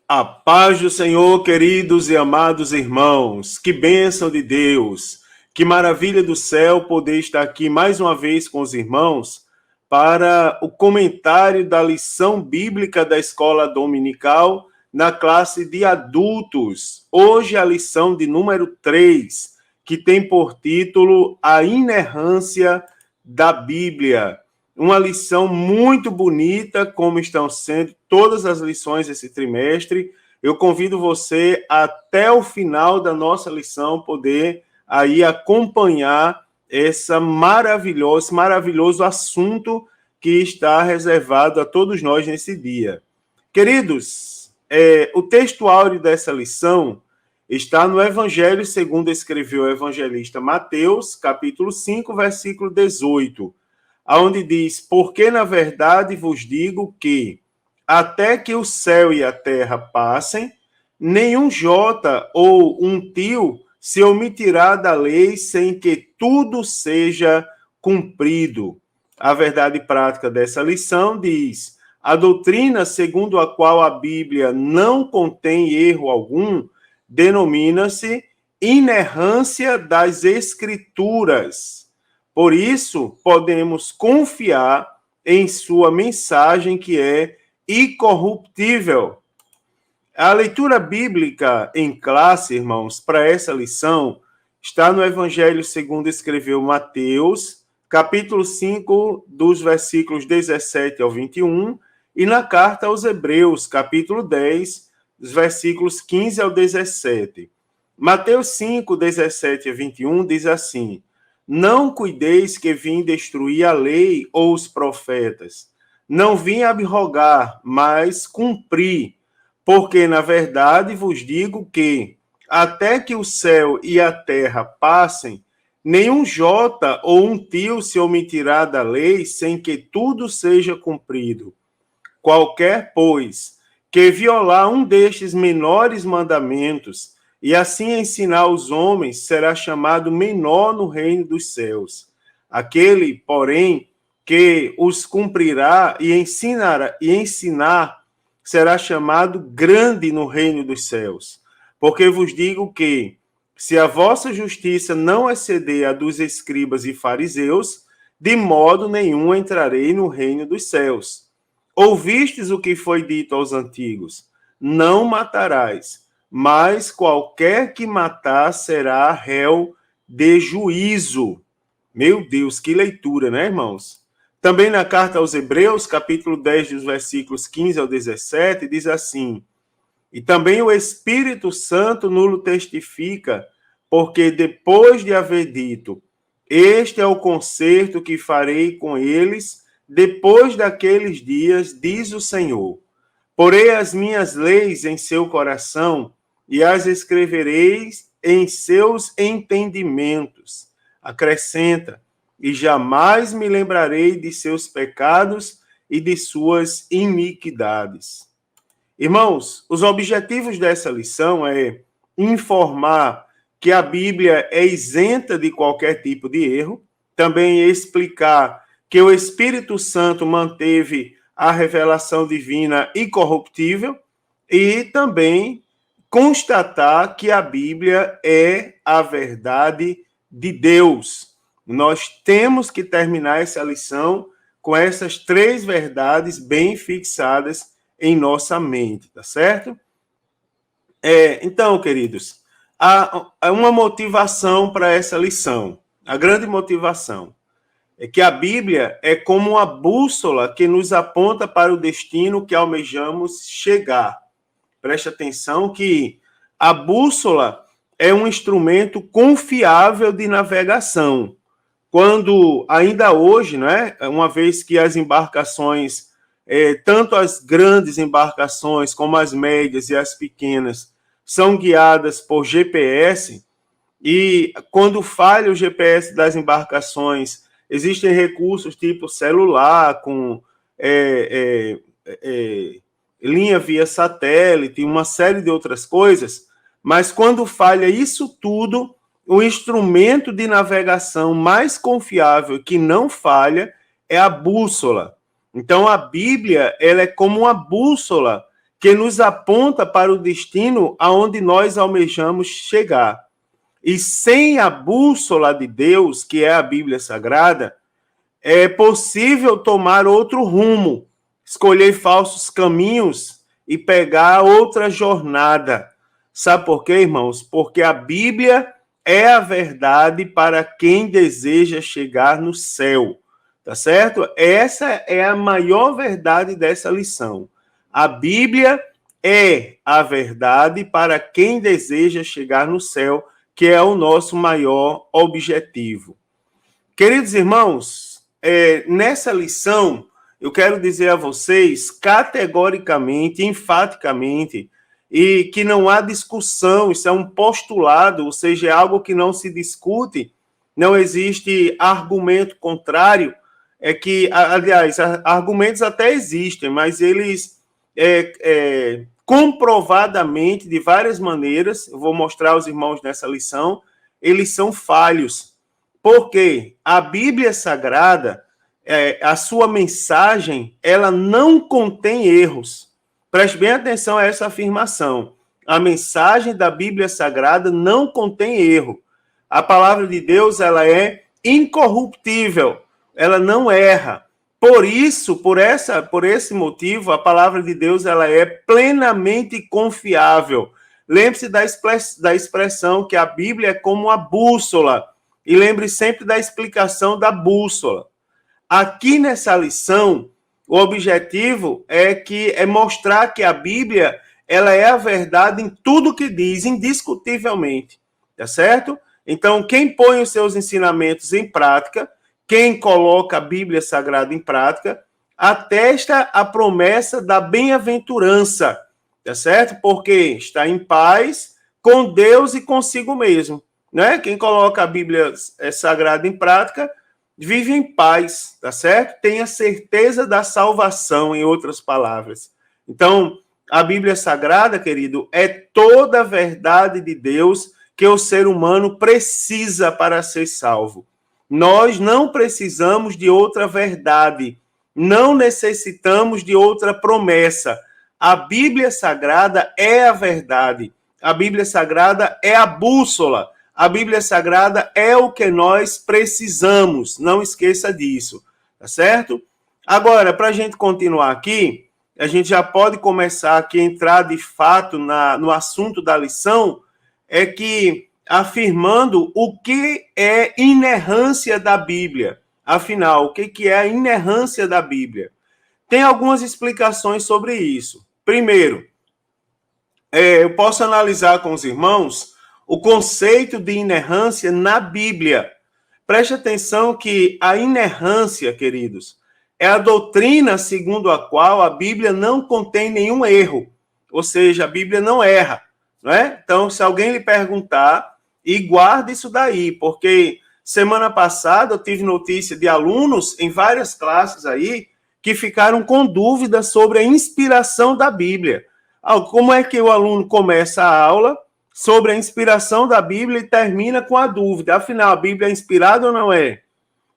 A paz do Senhor, queridos e amados irmãos, que bênção de Deus, que maravilha do céu poder estar aqui mais uma vez com os irmãos para o comentário da lição bíblica da escola dominical na classe de adultos. Hoje a lição de número 3, que tem por título A Inerrância da Bíblia. Uma lição muito bonita, como estão sendo todas as lições desse trimestre. Eu convido você até o final da nossa lição poder aí acompanhar esse maravilhoso assunto que está reservado a todos nós nesse dia. Queridos, o texto áureo dessa lição está no Evangelho segundo escreveu o evangelista Mateus, capítulo 5, versículo 18. Onde diz, porque na verdade vos digo que até que o céu e a terra passem, nenhum jota ou um tio se omitirá da lei sem que tudo seja cumprido. A verdade prática dessa lição diz, a doutrina segundo a qual a Bíblia não contém erro algum, denomina-se inerrância das Escrituras. Por isso, podemos confiar em sua mensagem que é incorruptível. A leitura bíblica em classe, irmãos, para essa lição, está no Evangelho segundo escreveu Mateus, capítulo 5, dos versículos 17 ao 21, e na carta aos Hebreus, capítulo 10, dos versículos 15 ao 17. Mateus 5, 17 a 21 diz assim, não cuideis que vim destruir a lei ou os profetas. Não vim abrogar, mas cumprir. Porque, na verdade, vos digo que, até que o céu e a terra passem, nenhum jota ou um tio se omitirá da lei sem que tudo seja cumprido. Qualquer, pois, que violar um destes menores mandamentos, e assim ensinar os homens, será chamado menor no reino dos céus. Aquele, porém, que os cumprirá e ensinar, será chamado grande no reino dos céus. Porque vos digo que, se a vossa justiça não exceder a dos escribas e fariseus, de modo nenhum entrarei no reino dos céus. Ouvistes o que foi dito aos antigos, não matarás, mas qualquer que matar será réu de juízo. Meu Deus, que leitura, né, irmãos? Também na carta aos Hebreus, capítulo 10, dos versículos 15 ao 17, diz assim, e também o Espírito Santo nulo testifica, porque depois de haver dito, este é o concerto que farei com eles, depois daqueles dias, diz o Senhor. Porei as minhas leis em seu coração, e as escrevereis em seus entendimentos. Acrescenta, e jamais me lembrarei de seus pecados e de suas iniquidades. Irmãos, os objetivos dessa lição é informar que a Bíblia é isenta de qualquer tipo de erro, também explicar que o Espírito Santo manteve a revelação divina incorruptível e também constatar que a Bíblia é a verdade de Deus. Nós temos que terminar essa lição com essas 3 verdades bem fixadas em nossa mente, tá certo? Então, queridos, há uma motivação para essa lição. A grande motivação é que a Bíblia é como uma bússola que nos aponta para o destino que almejamos chegar. Preste atenção que a bússola é um instrumento confiável de navegação. Quando, ainda hoje, né, uma vez que as embarcações, tanto as grandes embarcações como as médias e as pequenas, são guiadas por GPS, e quando falha o GPS das embarcações, existem recursos tipo celular, com linha via satélite, uma série de outras coisas, mas quando falha isso tudo, o instrumento de navegação mais confiável que não falha é a bússola. Então, a Bíblia ela é como uma bússola que nos aponta para o destino aonde nós almejamos chegar. E sem a bússola de Deus, que é a Bíblia Sagrada, é possível tomar outro rumo, escolher falsos caminhos e pegar outra jornada. Sabe por quê, irmãos? Porque a Bíblia é a verdade para quem deseja chegar no céu, tá certo? Essa é a maior verdade dessa lição. A Bíblia é a verdade para quem deseja chegar no céu, que é o nosso maior objetivo. Queridos irmãos, nessa lição, eu quero dizer a vocês categoricamente, enfaticamente, e que não há discussão, isso é um postulado, ou seja, é algo que não se discute, não existe argumento contrário, aliás, argumentos até existem, mas eles comprovadamente, de várias maneiras, eu vou mostrar aos irmãos nessa lição, eles são falhos. Porque a Bíblia Sagrada, a sua mensagem, ela não contém erros. Preste bem atenção a essa afirmação. A mensagem da Bíblia Sagrada não contém erro. A palavra de Deus, ela é incorruptível. Ela não erra. Por isso, por esse motivo, a palavra de Deus, ela é plenamente confiável. Lembre-se da expressão que a Bíblia é como uma bússola. E lembre sempre da explicação da bússola. Aqui nessa lição, o objetivo é mostrar que a Bíblia ela é a verdade em tudo que diz, indiscutivelmente. Tá certo? Então, quem põe os seus ensinamentos em prática, quem coloca a Bíblia Sagrada em prática, atesta a promessa da bem-aventurança. Tá certo? Porque está em paz com Deus e consigo mesmo. Né? Quem coloca a Bíblia Sagrada em prática vive em paz, tá certo? Tem a certeza da salvação, em outras palavras. Então, a Bíblia Sagrada, querido, é toda a verdade de Deus que o ser humano precisa para ser salvo. Nós não precisamos de outra verdade, não necessitamos de outra promessa. A Bíblia Sagrada é a verdade. A Bíblia Sagrada é a bússola. A Bíblia Sagrada é o que nós precisamos, não esqueça disso, tá certo? Agora, para a gente continuar aqui, a gente já pode começar aqui a entrar de fato no assunto da lição, é que afirmando o que é inerrância da Bíblia. Afinal, o que é a inerrância da Bíblia? Tem algumas explicações sobre isso. Primeiro, eu posso analisar com os irmãos o conceito de inerrância na Bíblia. Preste atenção que a inerrância, queridos, é a doutrina segundo a qual a Bíblia não contém nenhum erro. Ou seja, a Bíblia não erra. Não é? Então, se alguém lhe perguntar, e guarde isso daí, porque semana passada eu tive notícia de alunos em várias classes aí que ficaram com dúvidas sobre a inspiração da Bíblia. Como é que o aluno começa a aula sobre a inspiração da Bíblia e termina com a dúvida? Afinal, a Bíblia é inspirada ou não é?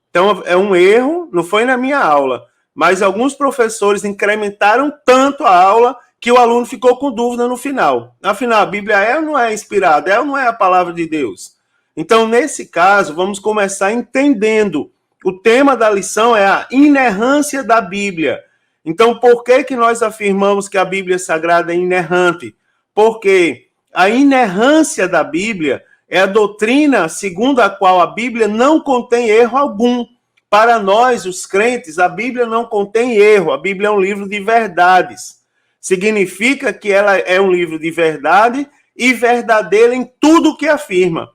Então, é um erro, não foi na minha aula, mas alguns professores incrementaram tanto a aula que o aluno ficou com dúvida no final. Afinal, a Bíblia é ou não é inspirada? É ou não é a palavra de Deus? Então, nesse caso, vamos começar entendendo. O tema da lição é a inerrância da Bíblia. Então, por que nós afirmamos que a Bíblia Sagrada é inerrante? Porque a inerrância da Bíblia é a doutrina segundo a qual a Bíblia não contém erro algum. Para nós, os crentes, a Bíblia não contém erro. A Bíblia é um livro de verdades. Significa que ela é um livro de verdade e verdadeira em tudo o que afirma.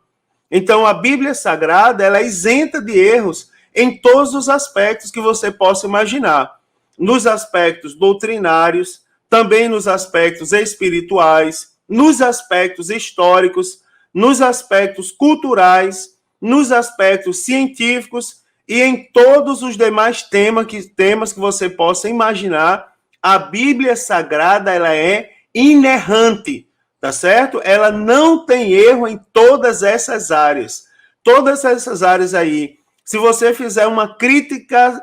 Então, a Bíblia Sagrada ela é isenta de erros em todos os aspectos que você possa imaginar. Nos aspectos doutrinários, também nos aspectos espirituais, nos aspectos históricos, nos aspectos culturais, nos aspectos científicos e em todos os demais temas que você possa imaginar. A Bíblia Sagrada ela é inerrante, tá certo? Ela não tem erro em todas essas áreas. Todas essas áreas aí. Se você fizer uma crítica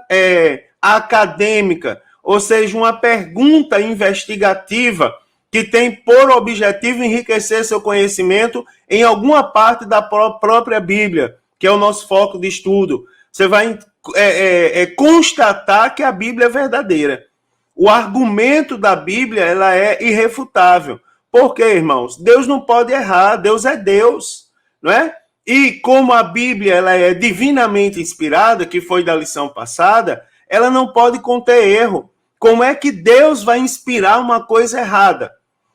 acadêmica, ou seja, uma pergunta investigativa que tem por objetivo enriquecer seu conhecimento em alguma parte da própria Bíblia, que é o nosso foco de estudo. Você vai constatar que a Bíblia é verdadeira. O argumento da Bíblia ela é irrefutável. Por quê, irmãos? Deus não pode errar, Deus é Deus, não é? E como a Bíblia ela é divinamente inspirada, que foi da lição passada, ela não pode conter erro. Como é que Deus vai inspirar uma coisa errada?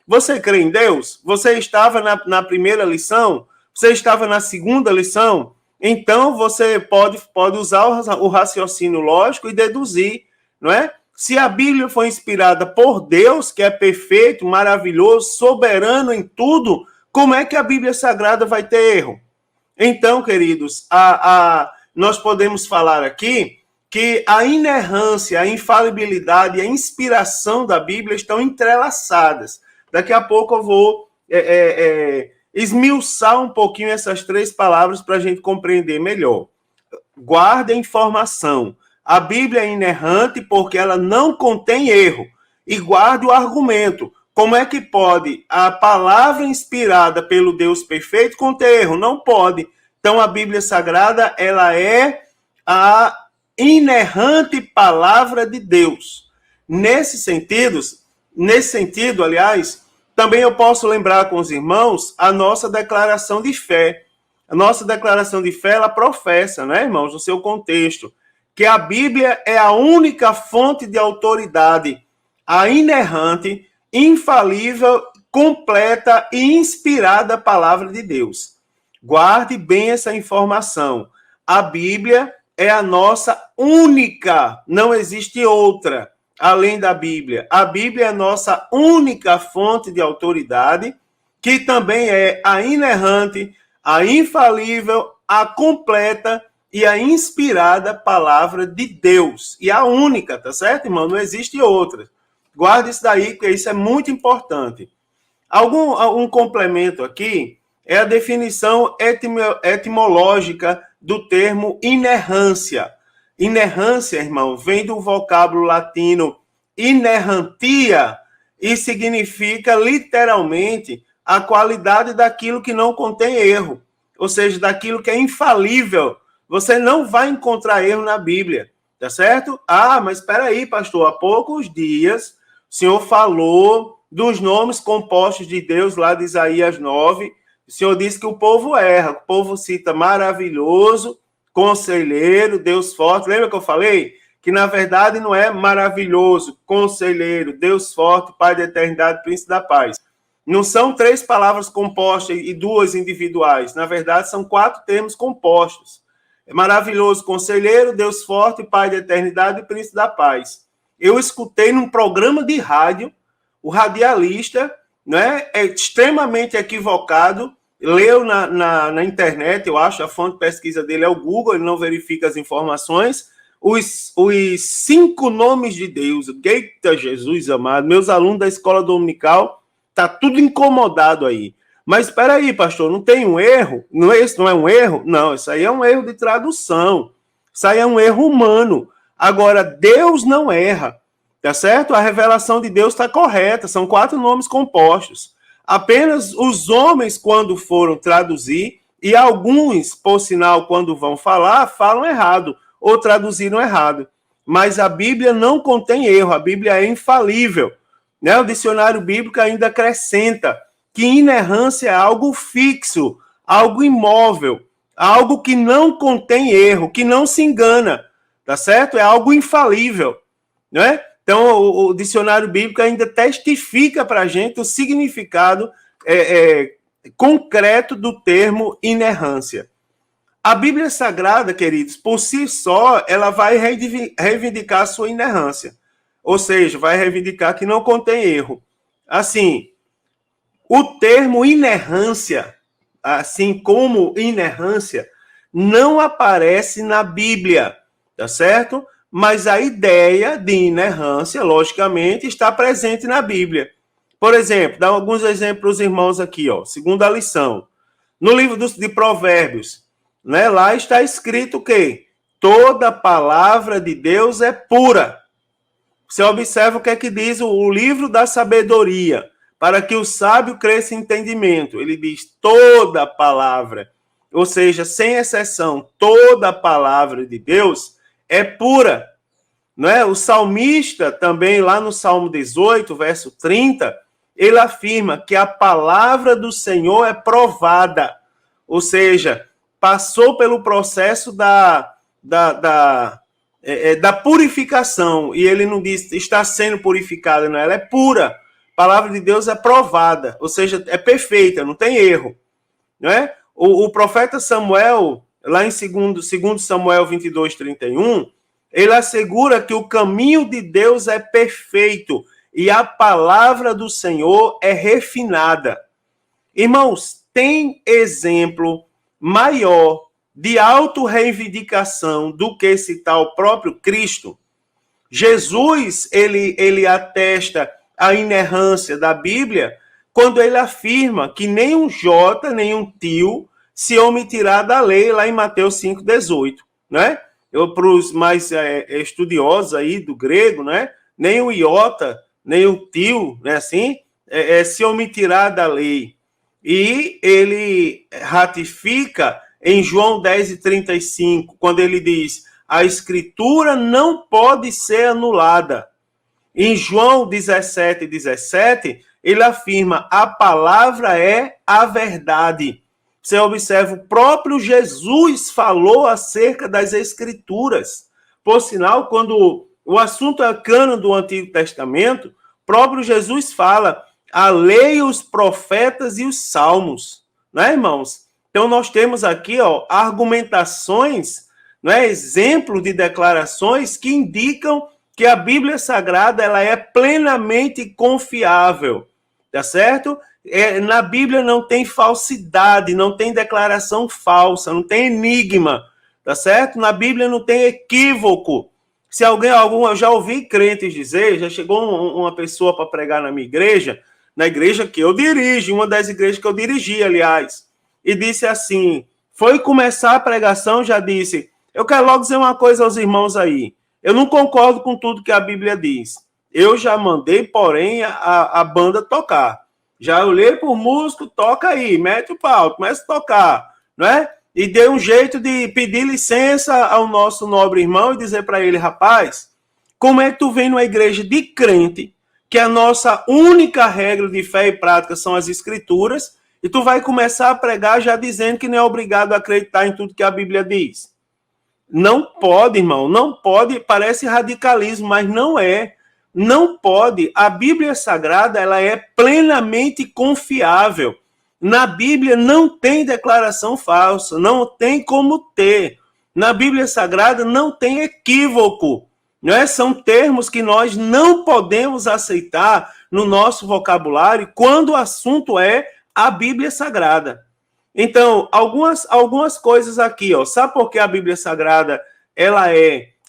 Você crê em Deus? Você estava na primeira lição? Você estava na segunda lição? Então, você pode usar o raciocínio lógico e deduzir, não é? Se a Bíblia foi inspirada por Deus, que é perfeito, maravilhoso, soberano em tudo, como é que a Bíblia Sagrada vai ter erro? Então, queridos, nós podemos falar aqui que a inerrância, a infalibilidade e a inspiração da Bíblia estão entrelaçadas. Daqui a pouco eu vou esmiuçar um pouquinho essas três palavras para a gente compreender melhor. Guarde a informação. A Bíblia é inerrante porque ela não contém erro. E guarde o argumento. Como é que pode a palavra inspirada pelo Deus perfeito conter erro? Não pode. Então a Bíblia Sagrada ela é a inerrante palavra de Deus. Nesse sentido, aliás, também eu posso lembrar com os irmãos a nossa declaração de fé. A nossa declaração de fé, ela professa, né, irmãos, no seu contexto, que a Bíblia é a única fonte de autoridade, a inerrante, infalível, completa e inspirada palavra de Deus. Guarde bem essa informação. A Bíblia é a nossa única, não existe outra além da Bíblia. A Bíblia é a nossa única fonte de autoridade, que também é a inerrante, a infalível, a completa e a inspirada palavra de Deus. E a única, tá certo, irmão? Não existe outra. Guarde isso daí, porque isso é muito importante. Um complemento aqui é a definição etimológica do termo inerrância. Inerrância, irmão, vem do vocábulo latino inerrantia e significa literalmente a qualidade daquilo que não contém erro, ou seja, daquilo que é infalível. Você não vai encontrar erro na Bíblia, tá certo? Ah, mas espera aí, pastor, há poucos dias o senhor falou dos nomes compostos de Deus lá de Isaías 9. O senhor disse que o povo erra, o povo cita maravilhoso, conselheiro, Deus forte. Lembra que eu falei? Que, na verdade, não é maravilhoso, conselheiro, Deus forte, Pai da eternidade, Príncipe da paz. Não são três palavras compostas e duas individuais. Na verdade, são quatro termos compostos. É maravilhoso, conselheiro, Deus forte, Pai da eternidade e Príncipe da paz. Eu escutei num programa de rádio, o radialista, né, é extremamente equivocado, leu na internet, eu acho, a fonte de pesquisa dele é o Google, ele não verifica as informações, os 5 nomes de Deus. Eita, Jesus amado, meus alunos da escola dominical, tá tudo incomodado aí. Mas espera aí, pastor, não tem um erro? Isso não é um erro? Não, isso aí é um erro de tradução, isso aí é um erro humano. Agora, Deus não erra, tá certo? A revelação de Deus está correta, são 4 nomes compostos. Apenas os homens, quando foram traduzir, e alguns, por sinal, quando vão falar, falam errado, ou traduziram errado. Mas a Bíblia não contém erro, a Bíblia é infalível. Né? O dicionário bíblico ainda acrescenta que inerrância é algo fixo, algo imóvel, algo que não contém erro, que não se engana, tá certo? É algo infalível, né? Então, o dicionário bíblico ainda testifica para a gente o significado concreto do termo inerrância. A Bíblia Sagrada, queridos, por si só, ela vai reivindicar a sua inerrância. Ou seja, vai reivindicar que não contém erro. Assim, o termo inerrância, assim como inerrância, não aparece na Bíblia, tá certo? Mas a ideia de inerrância, logicamente, está presente na Bíblia. Por exemplo, dá alguns exemplos para os irmãos aqui, ó. Segunda lição. No livro de Provérbios, né, lá está escrito que toda palavra de Deus é pura. Você observa o que é que diz o livro da sabedoria, para que o sábio cresça em entendimento. Ele diz toda a palavra, ou seja, sem exceção, toda a palavra de Deus é pura. Não é? O salmista também, lá no Salmo 18, verso 30, ele afirma que a palavra do Senhor é provada, ou seja, passou pelo processo da purificação, e ele não diz está sendo purificada, não, ela é pura. A palavra de Deus é provada, ou seja, é perfeita, não tem erro. Não é? O profeta Samuel, lá em 2 Samuel 22, 31, ele assegura que o caminho de Deus é perfeito e a palavra do Senhor é refinada. Irmãos, tem exemplo maior de autorreivindicação do que citar o próprio Cristo? Jesus, ele atesta a inerrância da Bíblia quando ele afirma que nem um jota, nem um tio se omitirá da lei, lá em Mateus 5,18, né? Para os mais estudiosos aí do grego, né? Nem o iota, nem o tio, né? Assim, se omitirá da lei. E ele ratifica em João 10:35, quando ele diz: a escritura não pode ser anulada. Em João 17:17, ele afirma: a palavra é a verdade. Você observa, o próprio Jesus falou acerca das escrituras. Por sinal, quando o assunto é cano do Antigo Testamento, o próprio Jesus fala: a lei, os profetas e os salmos. Né, irmãos? Então, nós temos aqui argumentações, né, exemplo de declarações que indicam que a Bíblia Sagrada ela é plenamente confiável, tá certo? Na Bíblia não tem falsidade, não tem declaração falsa, não tem enigma, tá certo? Na Bíblia não tem equívoco. Se eu já ouvi crentes dizer, já chegou uma pessoa para pregar na minha igreja, na igreja que eu dirijo, uma das igrejas que eu dirigi, aliás, e disse assim, foi começar a pregação, já disse, eu quero logo dizer uma coisa aos irmãos aí, eu não concordo com tudo que a Bíblia diz. Eu já mandei, porém, a banda tocar. Já olhei para o músico, toca aí, mete o pau, começa a tocar, não é? E dei um jeito de pedir licença ao nosso nobre irmão e dizer para ele, rapaz, como é que tu vem numa igreja de crente, que a nossa única regra de fé e prática são as escrituras, e tu vai começar a pregar já dizendo que não é obrigado a acreditar em tudo que a Bíblia diz? Não pode, irmão, não pode, parece radicalismo, mas não é. Não pode. A Bíblia Sagrada, ela é plenamente confiável. Na Bíblia não tem declaração falsa, não tem como ter. Na Bíblia Sagrada não tem equívoco. Não é? São termos que nós não podemos aceitar no nosso vocabulário quando o assunto é a Bíblia Sagrada. Então, algumas coisas aqui, ó. Sabe por que a Bíblia Sagrada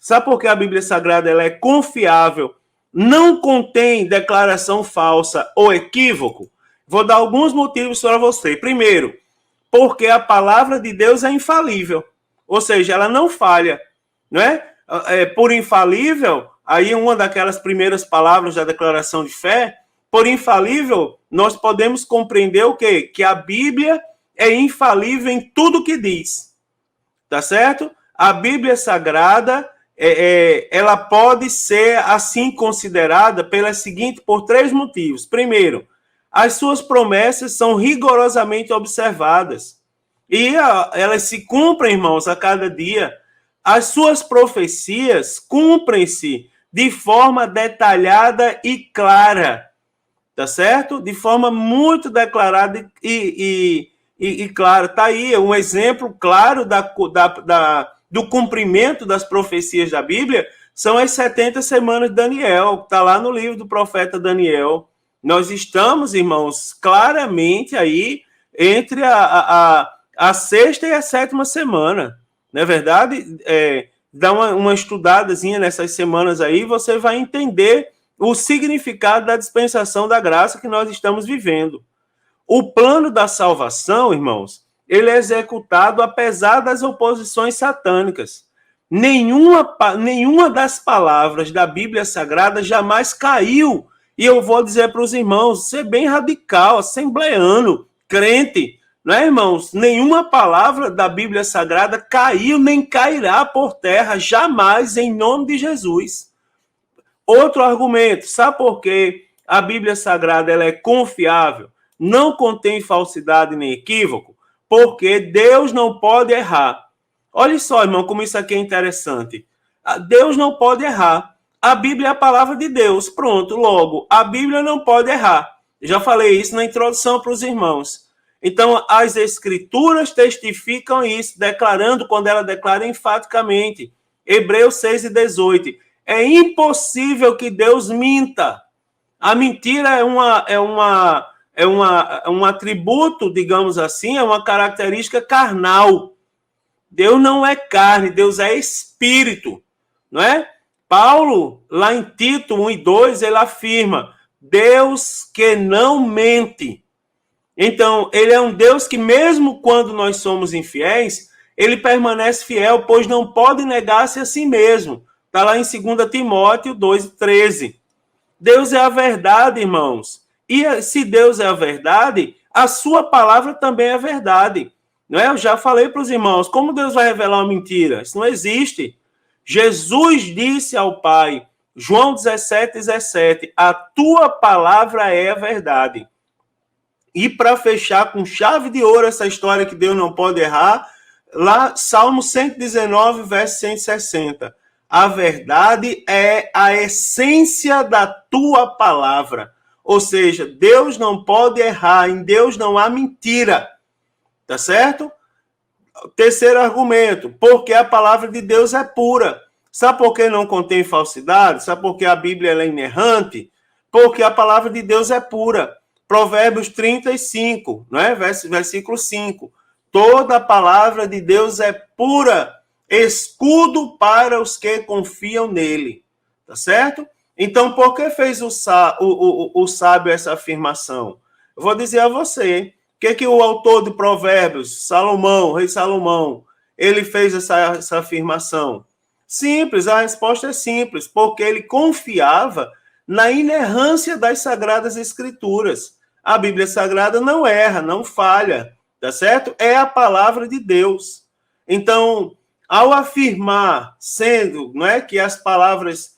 sabe por que a Bíblia Sagrada ela é confiável? Não contém declaração falsa ou equívoco? Vou dar alguns motivos para você. Primeiro, porque a palavra de Deus é infalível, ou seja, ela não falha, não é? Por infalível, aí uma daquelas primeiras palavras da declaração de fé, por infalível, nós podemos compreender o quê? Que a Bíblia é infalível em tudo que diz, tá certo? A Bíblia Sagrada, ela pode ser assim considerada por 3 motivos. Primeiro, as suas promessas são rigorosamente observadas. E elas se cumprem, irmãos, a cada dia. As suas profecias cumprem-se de forma detalhada e clara, tá certo? De forma muito declarada e claro, está aí um exemplo claro do cumprimento das profecias da Bíblia, são as 70 semanas de Daniel, que está lá no livro do profeta Daniel. Nós estamos, irmãos, claramente aí entre a 6ª e a 7ª semana, não é verdade? Dá uma estudadazinha nessas semanas aí, você vai entender o significado da dispensação da graça que nós estamos vivendo. O plano da salvação, irmãos, ele é executado apesar das oposições satânicas. Nenhuma das palavras da Bíblia Sagrada jamais caiu. E eu vou dizer para os irmãos, ser bem radical, assembleano, crente, não é, irmãos? Nenhuma palavra da Bíblia Sagrada caiu nem cairá por terra, jamais, em nome de Jesus. Outro argumento, sabe por quê? A Bíblia Sagrada ela é confiável, não contém falsidade nem equívoco, porque Deus não pode errar. Olha só, irmão, como isso aqui é interessante. Deus não pode errar. A Bíblia é a palavra de Deus. Pronto, logo, a Bíblia não pode errar. Já falei isso na introdução para os irmãos. Então, as Escrituras testificam isso, declarando, quando ela declara enfaticamente. Hebreus 6:18. É impossível que Deus minta. A mentira é um atributo, digamos assim, é uma característica carnal. Deus não é carne, Deus é espírito, não é? Paulo, lá em Tito 1:2, ele afirma, Deus que não mente. Então, ele é um Deus que mesmo quando nós somos infiéis, ele permanece fiel, pois não pode negar-se a si mesmo. Está lá em 2 Timóteo 2:13. Deus é a verdade, irmãos. E se Deus é a verdade, a sua palavra também é verdade. Não é? Eu já falei para os irmãos, como Deus vai revelar uma mentira? Isso não existe. Jesus disse ao Pai, João 17:17, a tua palavra é a verdade. E para fechar com chave de ouro essa história que Deus não pode errar, lá Salmo 119, verso 160. A verdade é a essência da tua palavra. Ou seja, Deus não pode errar, em Deus não há mentira. Tá certo? Terceiro argumento, porque a palavra de Deus é pura. Sabe por que não contém falsidade? Sabe por que a Bíblia é inerrante? Porque a palavra de Deus é pura. Provérbios 35, não é? Versículo 5. Toda a palavra de Deus é pura, escudo para os que confiam nele. Tá certo? Então, por que fez o sábio essa afirmação? Eu vou dizer a você, o que o autor de Provérbios, Salomão, rei Salomão, ele fez essa afirmação? Simples, a resposta é simples, porque ele confiava na inerrância das Sagradas Escrituras. A Bíblia Sagrada não erra, não falha, tá certo? É a palavra de Deus. Então, ao afirmar, não é, que as palavras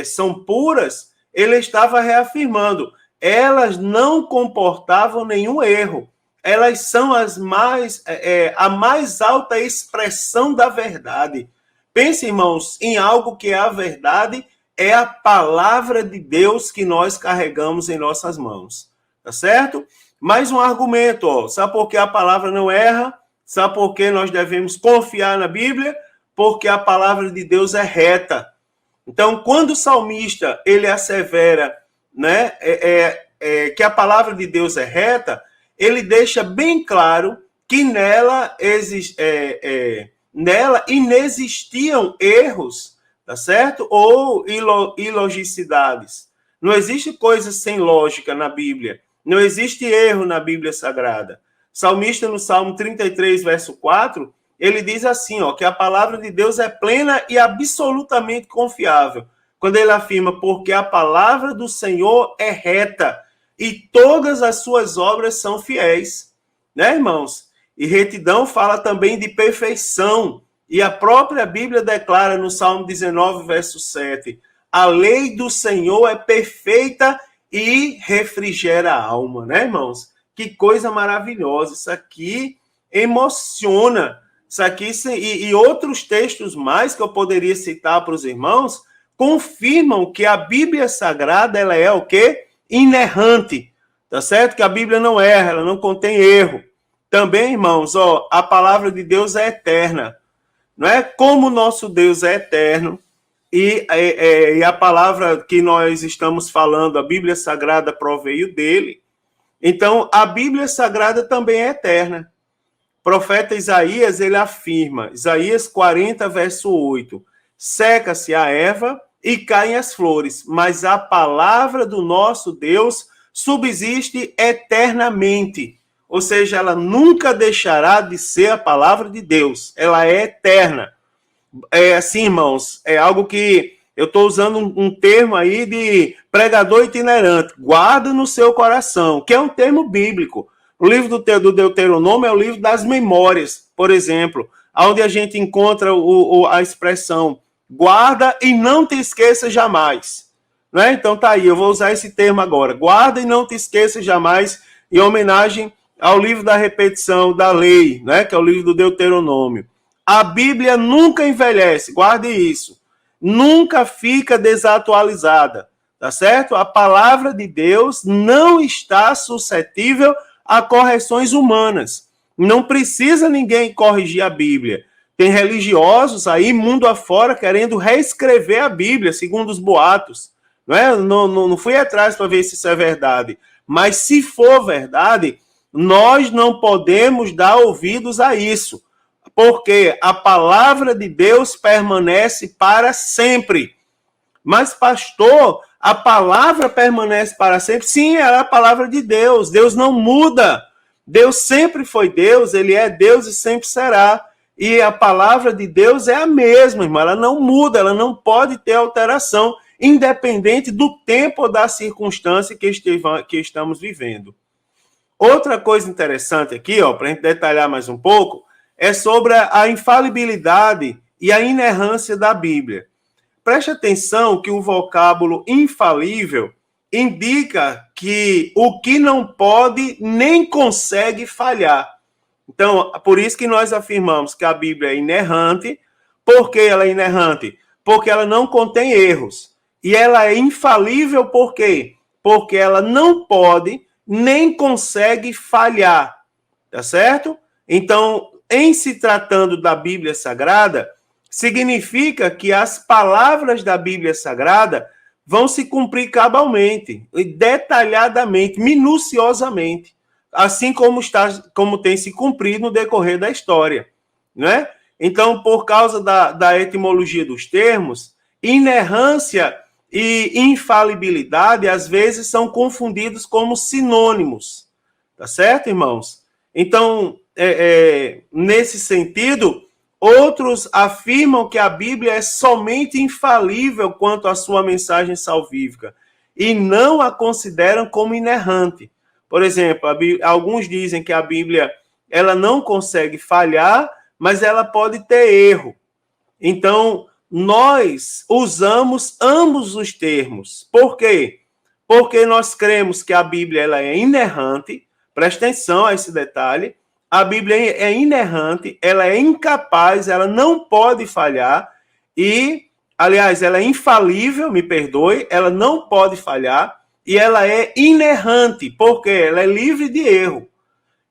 são puras, ele estava reafirmando, elas não comportavam nenhum erro. Elas são a mais alta expressão da verdade. Pense, irmãos, em algo que é a verdade, é a palavra de Deus que nós carregamos em nossas mãos. Tá certo? Mais um argumento, ó. Sabe por que a palavra não erra? Sabe por que nós devemos confiar na Bíblia? Porque a palavra de Deus é reta. Então, quando o salmista ele assevera, né, que a palavra de Deus é reta, ele deixa bem claro que nela inexistiam erros, tá certo? Ou ilogicidades. Não existe coisa sem lógica na Bíblia. Não existe erro na Bíblia Sagrada. O salmista, no Salmo 33, verso 4, ele diz assim, ó, que a palavra de Deus é plena e absolutamente confiável. Quando ele afirma, porque a palavra do Senhor é reta e todas as suas obras são fiéis. Né, irmãos? E retidão fala também de perfeição. E a própria Bíblia declara no Salmo 19, verso 7, a lei do Senhor é perfeita e refrigera a alma, né, irmãos? Que coisa maravilhosa. Isso aqui emociona. Isso aqui, e outros textos mais que eu poderia citar para os irmãos, confirmam que a Bíblia Sagrada, ela é o quê? Inerrante. Tá certo? Que a Bíblia não erra, ela não contém erro. Também, irmãos, ó, a palavra de Deus é eterna. Não é? Como o nosso Deus é eterno, e a palavra que nós estamos falando, a Bíblia Sagrada proveio dele, então a Bíblia Sagrada também é eterna. O profeta Isaías, ele afirma, Isaías 40, verso 8, seca-se a erva e caem as flores, mas a palavra do nosso Deus subsiste eternamente. Ou seja, ela nunca deixará de ser a palavra de Deus. Ela é eterna. É assim, irmãos, é algo que eu estou usando um termo aí de pregador itinerante. Guarda no seu coração, que é um termo bíblico. O livro do Deuteronômio é o livro das memórias, por exemplo, onde a gente encontra a expressão guarda e não te esqueça jamais. Né? Então tá aí, eu vou usar esse termo agora. Guarda e não te esqueça jamais, em homenagem ao livro da repetição da lei, né? Que é o livro do Deuteronômio. A Bíblia nunca envelhece, guarde isso. Nunca fica desatualizada, tá certo? A palavra de Deus não está suscetível a correções humanas. Não precisa ninguém corrigir a Bíblia. Tem religiosos aí, mundo afora, querendo reescrever a Bíblia, segundo os boatos. Não fui atrás para ver se isso é verdade. Mas se for verdade, nós não podemos dar ouvidos a isso. Porque a palavra de Deus permanece para sempre. Mas, pastor, a palavra permanece para sempre? Sim, ela é a palavra de Deus. Deus não muda. Deus sempre foi Deus, ele é Deus e sempre será. E a palavra de Deus é a mesma, irmão. Ela não muda, ela não pode ter alteração, independente do tempo ou da circunstância que estamos vivendo. Outra coisa interessante aqui, para a gente detalhar mais um pouco, é sobre a infalibilidade e a inerrância da Bíblia. Preste atenção que o vocábulo infalível indica que o que não pode nem consegue falhar. Então, por isso que nós afirmamos que a Bíblia é inerrante. Por que ela é inerrante? Porque ela não contém erros. E ela é infalível por quê? Porque ela não pode nem consegue falhar. Tá certo? Então, em se tratando da Bíblia Sagrada, significa que as palavras da Bíblia Sagrada vão se cumprir cabalmente, detalhadamente, minuciosamente, assim como tem se cumprido no decorrer da história, né? Então, por causa da etimologia dos termos, inerrância e infalibilidade às vezes são confundidos como sinônimos, tá certo, irmãos? Então, nesse sentido, outros afirmam que a Bíblia é somente infalível quanto à sua mensagem salvífica e não a consideram como inerrante. Por exemplo, alguns dizem que a Bíblia ela não consegue falhar, mas ela pode ter erro. Então, nós usamos ambos os termos. Por quê? Porque nós cremos que a Bíblia ela é inerrante. Presta atenção a esse detalhe. A Bíblia é inerrante, ela é incapaz, ela não pode falhar e, aliás, ela é infalível, me perdoe, ela não pode falhar e ela é inerrante, porque ela é livre de erro.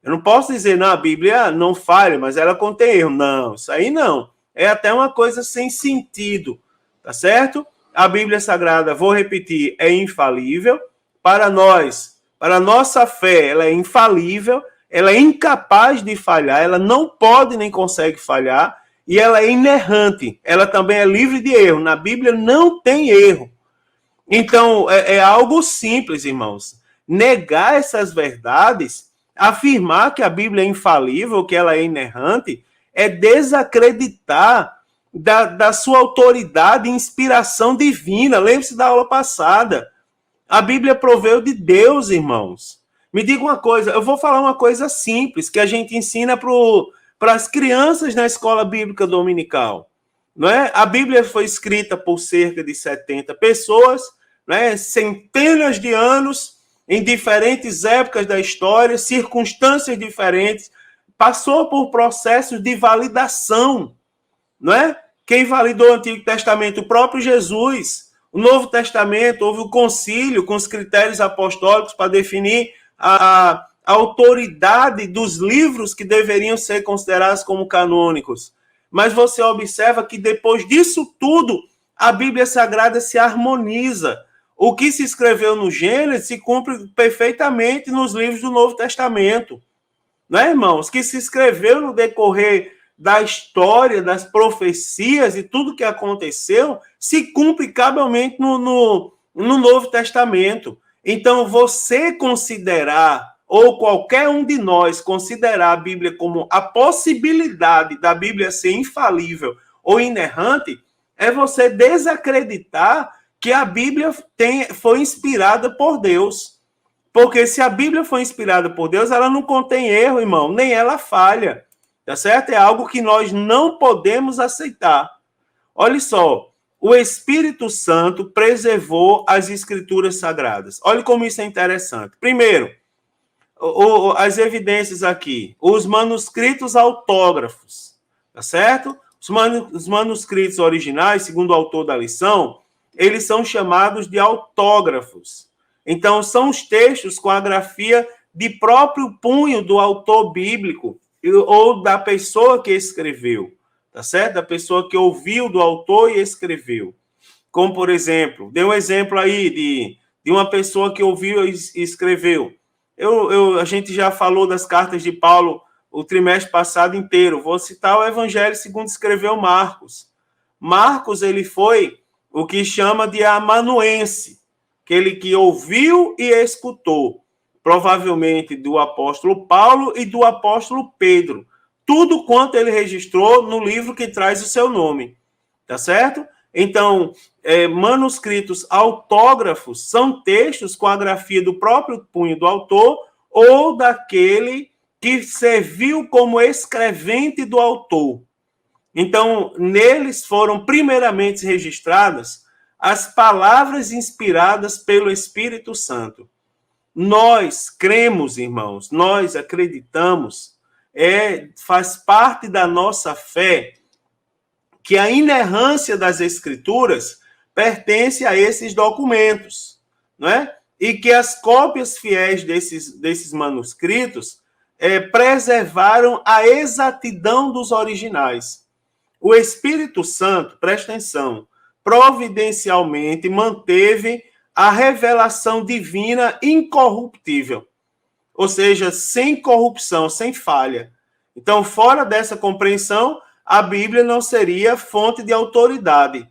Eu não posso dizer, não, a Bíblia não falha, mas ela contém erro. Não, isso aí não. É até uma coisa sem sentido, tá certo? A Bíblia Sagrada, vou repetir, é infalível. Para nós, para a nossa fé, ela é infalível, ela é incapaz de falhar, ela não pode nem consegue falhar, e ela é inerrante, ela também é livre de erro. Na Bíblia não tem erro. Então, é algo simples, irmãos. Negar essas verdades, afirmar que a Bíblia é infalível, que ela é inerrante, é desacreditar da sua autoridade e inspiração divina. Lembre-se da aula passada. A Bíblia proveu de Deus, irmãos. Me diga uma coisa, eu vou falar uma coisa simples que a gente ensina para as crianças na escola bíblica dominical. Não é? A Bíblia foi escrita por cerca de 70 pessoas, né? Centenas de anos, em diferentes épocas da história, circunstâncias diferentes, passou por processos de validação. Não é? Quem validou o Antigo Testamento? O próprio Jesus. O Novo Testamento, houve o concílio com os critérios apostólicos para definir a autoridade dos livros que deveriam ser considerados como canônicos. Mas você observa que depois disso tudo, a Bíblia Sagrada se harmoniza. O que se escreveu no Gênesis se cumpre perfeitamente nos livros do Novo Testamento. Não é, irmãos? Que se escreveu no decorrer da história, das profecias e tudo que aconteceu, se cumpre cabalmente no Novo Testamento. Então, você considerar, ou qualquer um de nós considerar a Bíblia como a possibilidade da Bíblia ser infalível ou inerrante, é você desacreditar que a Bíblia foi inspirada por Deus. Porque se a Bíblia foi inspirada por Deus, ela não contém erro, irmão, nem ela falha. Tá certo? É algo que nós não podemos aceitar. Olha só, o Espírito Santo preservou as Escrituras Sagradas. Olha como isso é interessante. Primeiro, as evidências aqui, os manuscritos autógrafos, tá certo? Os manuscritos originais, segundo o autor da lição, eles são chamados de autógrafos. Então, são os textos com a grafia de próprio punho do autor bíblico ou da pessoa que escreveu, tá certo? Da pessoa que ouviu do autor e escreveu. Como, por exemplo, dei um exemplo aí de uma pessoa que ouviu e escreveu. A gente já falou das cartas de Paulo o trimestre passado inteiro. Vou citar o Evangelho segundo escreveu Marcos. Marcos, ele foi o que chama de amanuense, aquele que ouviu e escutou, provavelmente do apóstolo Paulo e do apóstolo Pedro. Tudo quanto ele registrou no livro que traz o seu nome, tá certo? Então, manuscritos autógrafos são textos com a grafia do próprio punho do autor ou daquele que serviu como escrevente do autor. Então, neles foram primeiramente registradas as palavras inspiradas pelo Espírito Santo. Nós cremos, irmãos, nós acreditamos, faz parte da nossa fé que a inerrância das Escrituras pertence a esses documentos, não é? E que as cópias fiéis desses manuscritos preservaram a exatidão dos originais. O Espírito Santo, presta atenção, providencialmente manteve a revelação divina incorruptível, ou seja, sem corrupção, sem falha. Então, fora dessa compreensão, a Bíblia não seria fonte de autoridade.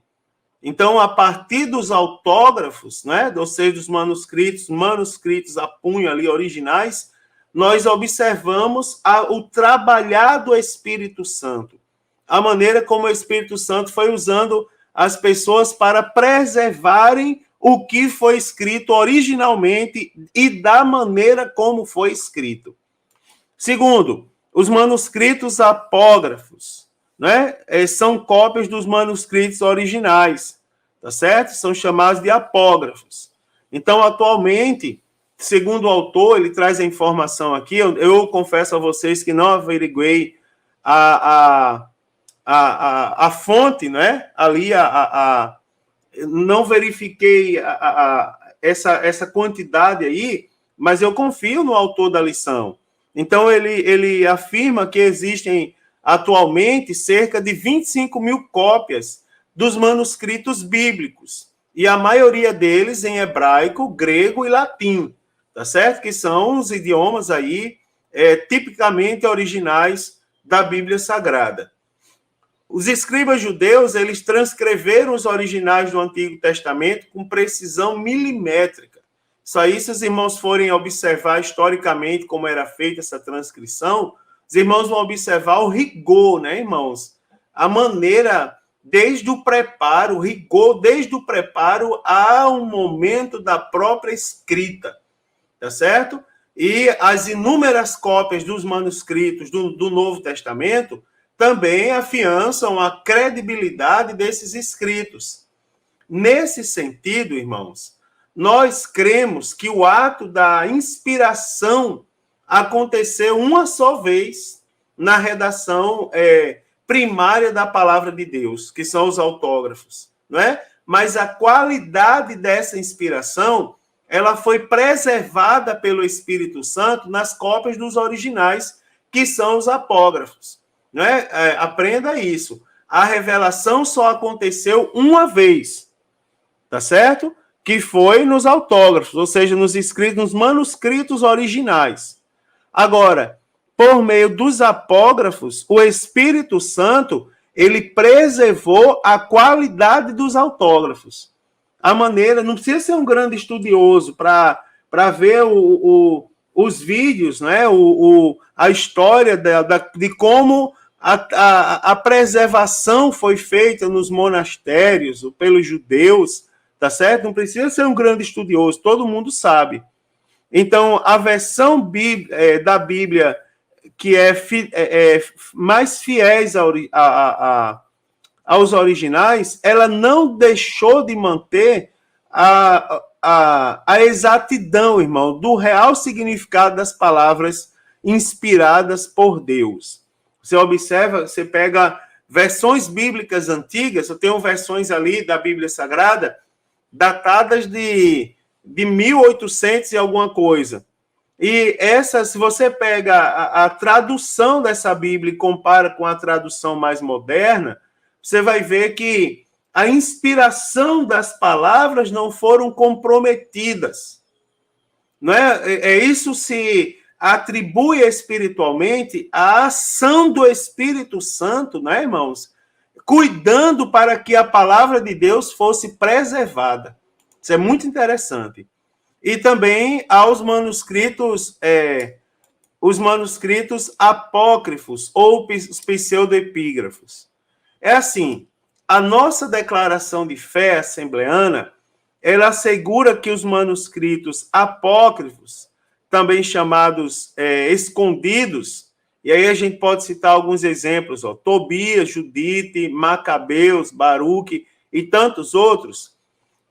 Então, a partir dos autógrafos, né, ou seja, dos manuscritos a punho ali originais, nós observamos o trabalhar do Espírito Santo, a maneira como o Espírito Santo foi usando as pessoas para preservarem o que foi escrito originalmente e da maneira como foi escrito. Segundo, os manuscritos apógrafos, né? São cópias dos manuscritos originais, tá certo? São chamados de apógrafos. Então, atualmente, segundo o autor, ele traz a informação aqui, eu confesso a vocês que não averiguei a fonte, né? Ali, não verifiquei essa quantidade aí, mas eu confio no autor da lição. Então, ele afirma que existem atualmente cerca de 25 mil cópias dos manuscritos bíblicos, e a maioria deles em hebraico, grego e latim, tá certo? Que são os idiomas aí tipicamente originais da Bíblia Sagrada. Os escribas judeus, eles transcreveram os originais do Antigo Testamento com precisão milimétrica. Isso aí, se os irmãos forem observar historicamente como era feita essa transcrição, os irmãos vão observar o rigor, né, irmãos? A maneira, desde o preparo, o rigor, desde o preparo ao momento da própria escrita, tá certo? E as inúmeras cópias dos manuscritos do Novo Testamento também afiançam a credibilidade desses escritos. Nesse sentido, irmãos, nós cremos que o ato da inspiração aconteceu uma só vez na redação primária da palavra de Deus, que são os autógrafos, não é? Mas a qualidade dessa inspiração, ela foi preservada pelo Espírito Santo nas cópias dos originais, que são os apógrafos, não é? Aprenda isso. A revelação só aconteceu uma vez, tá certo? Que foi nos autógrafos, ou seja, nos escritos, nos manuscritos originais. Agora, por meio dos apógrafos, o Espírito Santo, ele preservou a qualidade dos autógrafos. A maneira, não precisa ser um grande estudioso para ver os vídeos, né? A história de como a preservação foi feita nos monastérios pelos judeus, tá certo? Não precisa ser um grande estudioso, todo mundo sabe. Então, a versão da Bíblia que é mais fiéis aos originais, ela não deixou de manter a exatidão, irmão, do real significado das palavras inspiradas por Deus. Você observa, você pega versões bíblicas antigas, eu tenho versões ali da Bíblia Sagrada, datadas de 1800 e alguma coisa. E essa, se você pega a tradução dessa Bíblia e compara com a tradução mais moderna, você vai ver que a inspiração das palavras não foram comprometidas. Não é isso se atribui espiritualmente a ação do Espírito Santo, né, irmãos? Cuidando para que a palavra de Deus fosse preservada. Isso é muito interessante. E também aos manuscritos, os manuscritos apócrifos ou os pseudoepígrafos. É assim, a nossa declaração de fé assembleana, ela assegura que os manuscritos apócrifos, também chamados escondidos, e aí a gente pode citar alguns exemplos, Tobias, Judite, Macabeus, Baruque e tantos outros,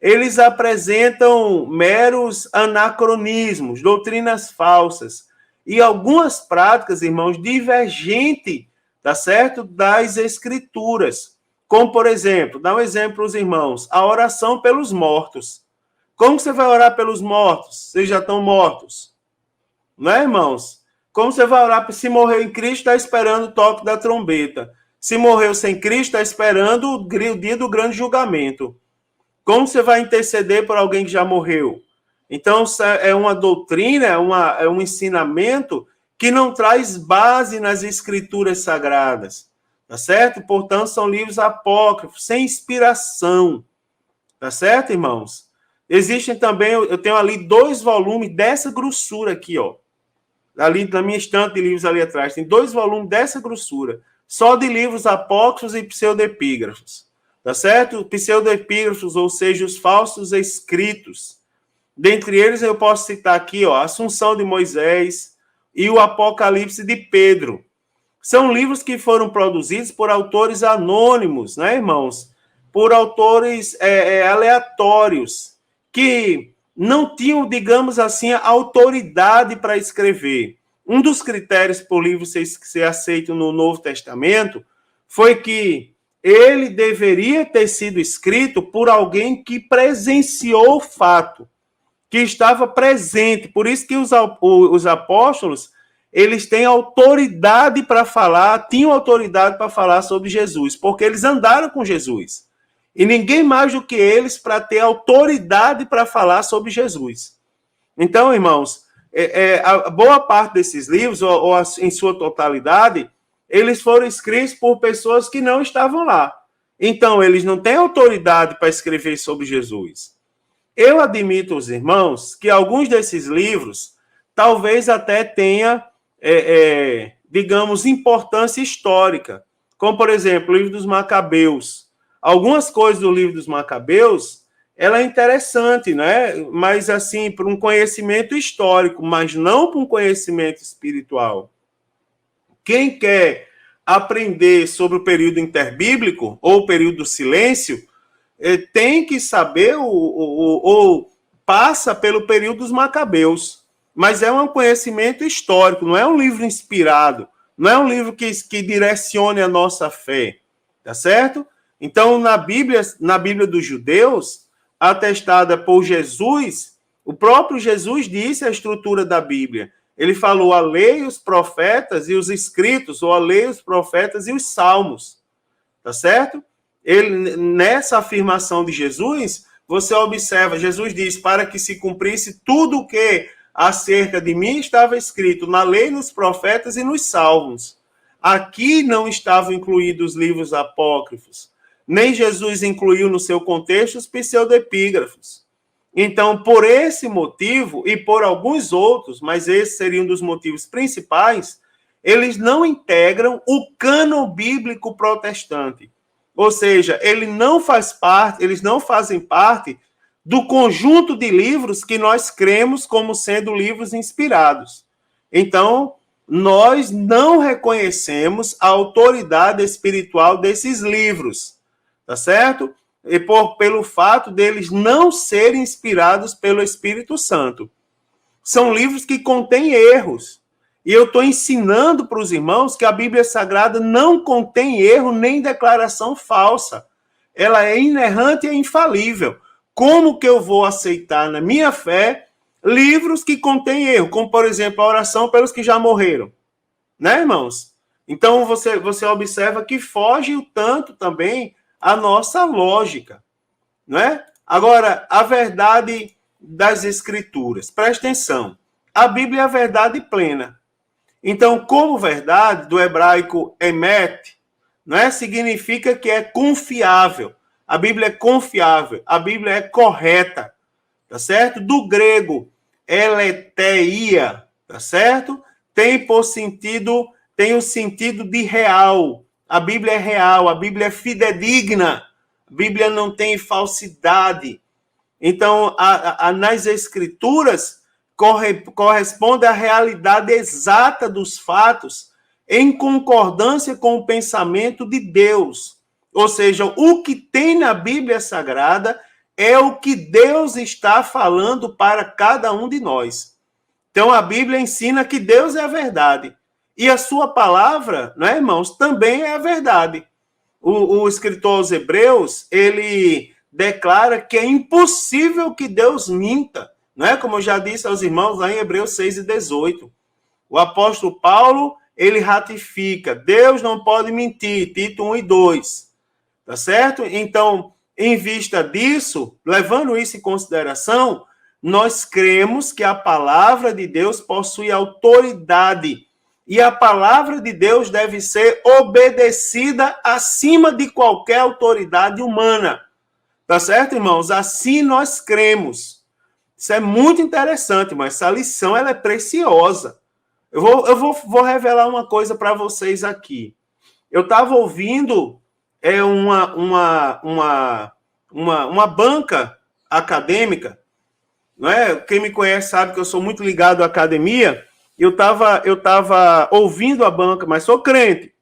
eles apresentam meros anacronismos, doutrinas falsas e algumas práticas, irmãos, divergentes, tá certo? Das escrituras. Como, por exemplo, dá um exemplo para os irmãos, a oração pelos mortos. Como você vai orar pelos mortos? Vocês já estão mortos. Não é, irmãos? Como você vai orar? Se morreu em Cristo, está esperando o toque da trombeta. Se morreu sem Cristo, está esperando o dia do grande julgamento. Como você vai interceder por alguém que já morreu? Então, é uma doutrina, é um ensinamento que não traz base nas escrituras sagradas, tá certo? Portanto, são livros apócrifos, sem inspiração, tá certo, irmãos? Existem também, eu tenho ali 2 volumes dessa grossura aqui, ó. Ali na minha estante de livros ali atrás, tem 2 volumes dessa grossura, só de livros apócrifos e pseudoepígrafos. Tá certo? Pseudoepígrafos, ou seja, os falsos escritos. Dentre eles, eu posso citar aqui, ó, a Assunção de Moisés e o Apocalipse de Pedro. São livros que foram produzidos por autores anônimos, né, irmãos? Por autores aleatórios, que não tinham, digamos assim, a autoridade para escrever. Um dos critérios para o livro ser aceito no Novo Testamento foi que ele deveria ter sido escrito por alguém que presenciou o fato, que estava presente. Por isso que os apóstolos, eles têm autoridade para falar, tinham autoridade para falar sobre Jesus, porque eles andaram com Jesus. E ninguém mais do que eles para ter autoridade para falar sobre Jesus. Então, irmãos, a boa parte desses livros, ou em sua totalidade, eles foram escritos por pessoas que não estavam lá. Então, eles não têm autoridade para escrever sobre Jesus. Eu admito aos irmãos que alguns desses livros talvez até tenha, digamos, importância histórica. Como, por exemplo, o livro dos Macabeus. Algumas coisas do livro dos Macabeus, ela é interessante, né? Mas, assim, para um conhecimento histórico, mas não para um conhecimento espiritual. Quem quer aprender sobre o período interbíblico ou o período do silêncio tem que saber ou passa pelo período dos Macabeus. Mas é um conhecimento histórico, não é um livro inspirado, não é um livro que direcione a nossa fé, tá certo? Então, na Bíblia dos judeus, atestada por Jesus, o próprio Jesus disse a estrutura da Bíblia. Ele falou a lei, os profetas e os escritos, ou a lei, os profetas e os salmos. Tá certo? Nessa afirmação de Jesus, você observa, Jesus diz, para que se cumprisse tudo o que acerca de mim estava escrito na lei, nos profetas e nos salmos. Aqui não estavam incluídos os livros apócrifos. Nem Jesus incluiu no seu contexto os pseudoepígrafos. Então, por esse motivo, e por alguns outros, mas esse seria um dos motivos principais, eles não integram o cânon bíblico protestante. Ou seja, eles não fazem parte do conjunto de livros que nós cremos como sendo livros inspirados. Então, nós não reconhecemos a autoridade espiritual desses livros, tá certo? E pelo fato deles não serem inspirados pelo Espírito Santo. São livros que contêm erros. E eu estou ensinando para os irmãos que a Bíblia Sagrada não contém erro nem declaração falsa. Ela é inerrante e infalível. Como que eu vou aceitar na minha fé livros que contêm erro, como, por exemplo, a oração pelos que já morreram? Né, irmãos? Então, você observa que foge o tanto também a nossa lógica, não é? Agora, a verdade das Escrituras. Presta atenção. A Bíblia é a verdade plena. Então, como verdade, do hebraico emet, não é? Significa que é confiável. A Bíblia é confiável. A Bíblia é correta. Tá certo? Do grego, eleteia, tá certo? Tem o sentido de real. A Bíblia é real, a Bíblia é fidedigna. A Bíblia não tem falsidade. Então, nas Escrituras, corresponde à realidade exata dos fatos, em concordância com o pensamento de Deus. Ou seja, o que tem na Bíblia Sagrada é o que Deus está falando para cada um de nós. Então, a Bíblia ensina que Deus é a verdade. E a sua palavra, né, irmãos, também é a verdade. O escritor aos Hebreus, ele declara que é impossível que Deus minta, né? Como eu já disse aos irmãos lá em Hebreus 6:18. O apóstolo Paulo, ele ratifica, Deus não pode mentir, Tito 1:2. Tá certo? Então, em vista disso, levando isso em consideração, nós cremos que a palavra de Deus possui autoridade e a palavra de Deus deve ser obedecida acima de qualquer autoridade humana. Tá certo, irmãos? Assim nós cremos. Isso é muito interessante, mas essa lição ela é preciosa. Eu vou revelar uma coisa para vocês aqui. Eu estava ouvindo uma banca acadêmica, não é? Quem me conhece sabe que eu sou muito ligado à academia. Eu estava ouvindo a banca, mas sou crente,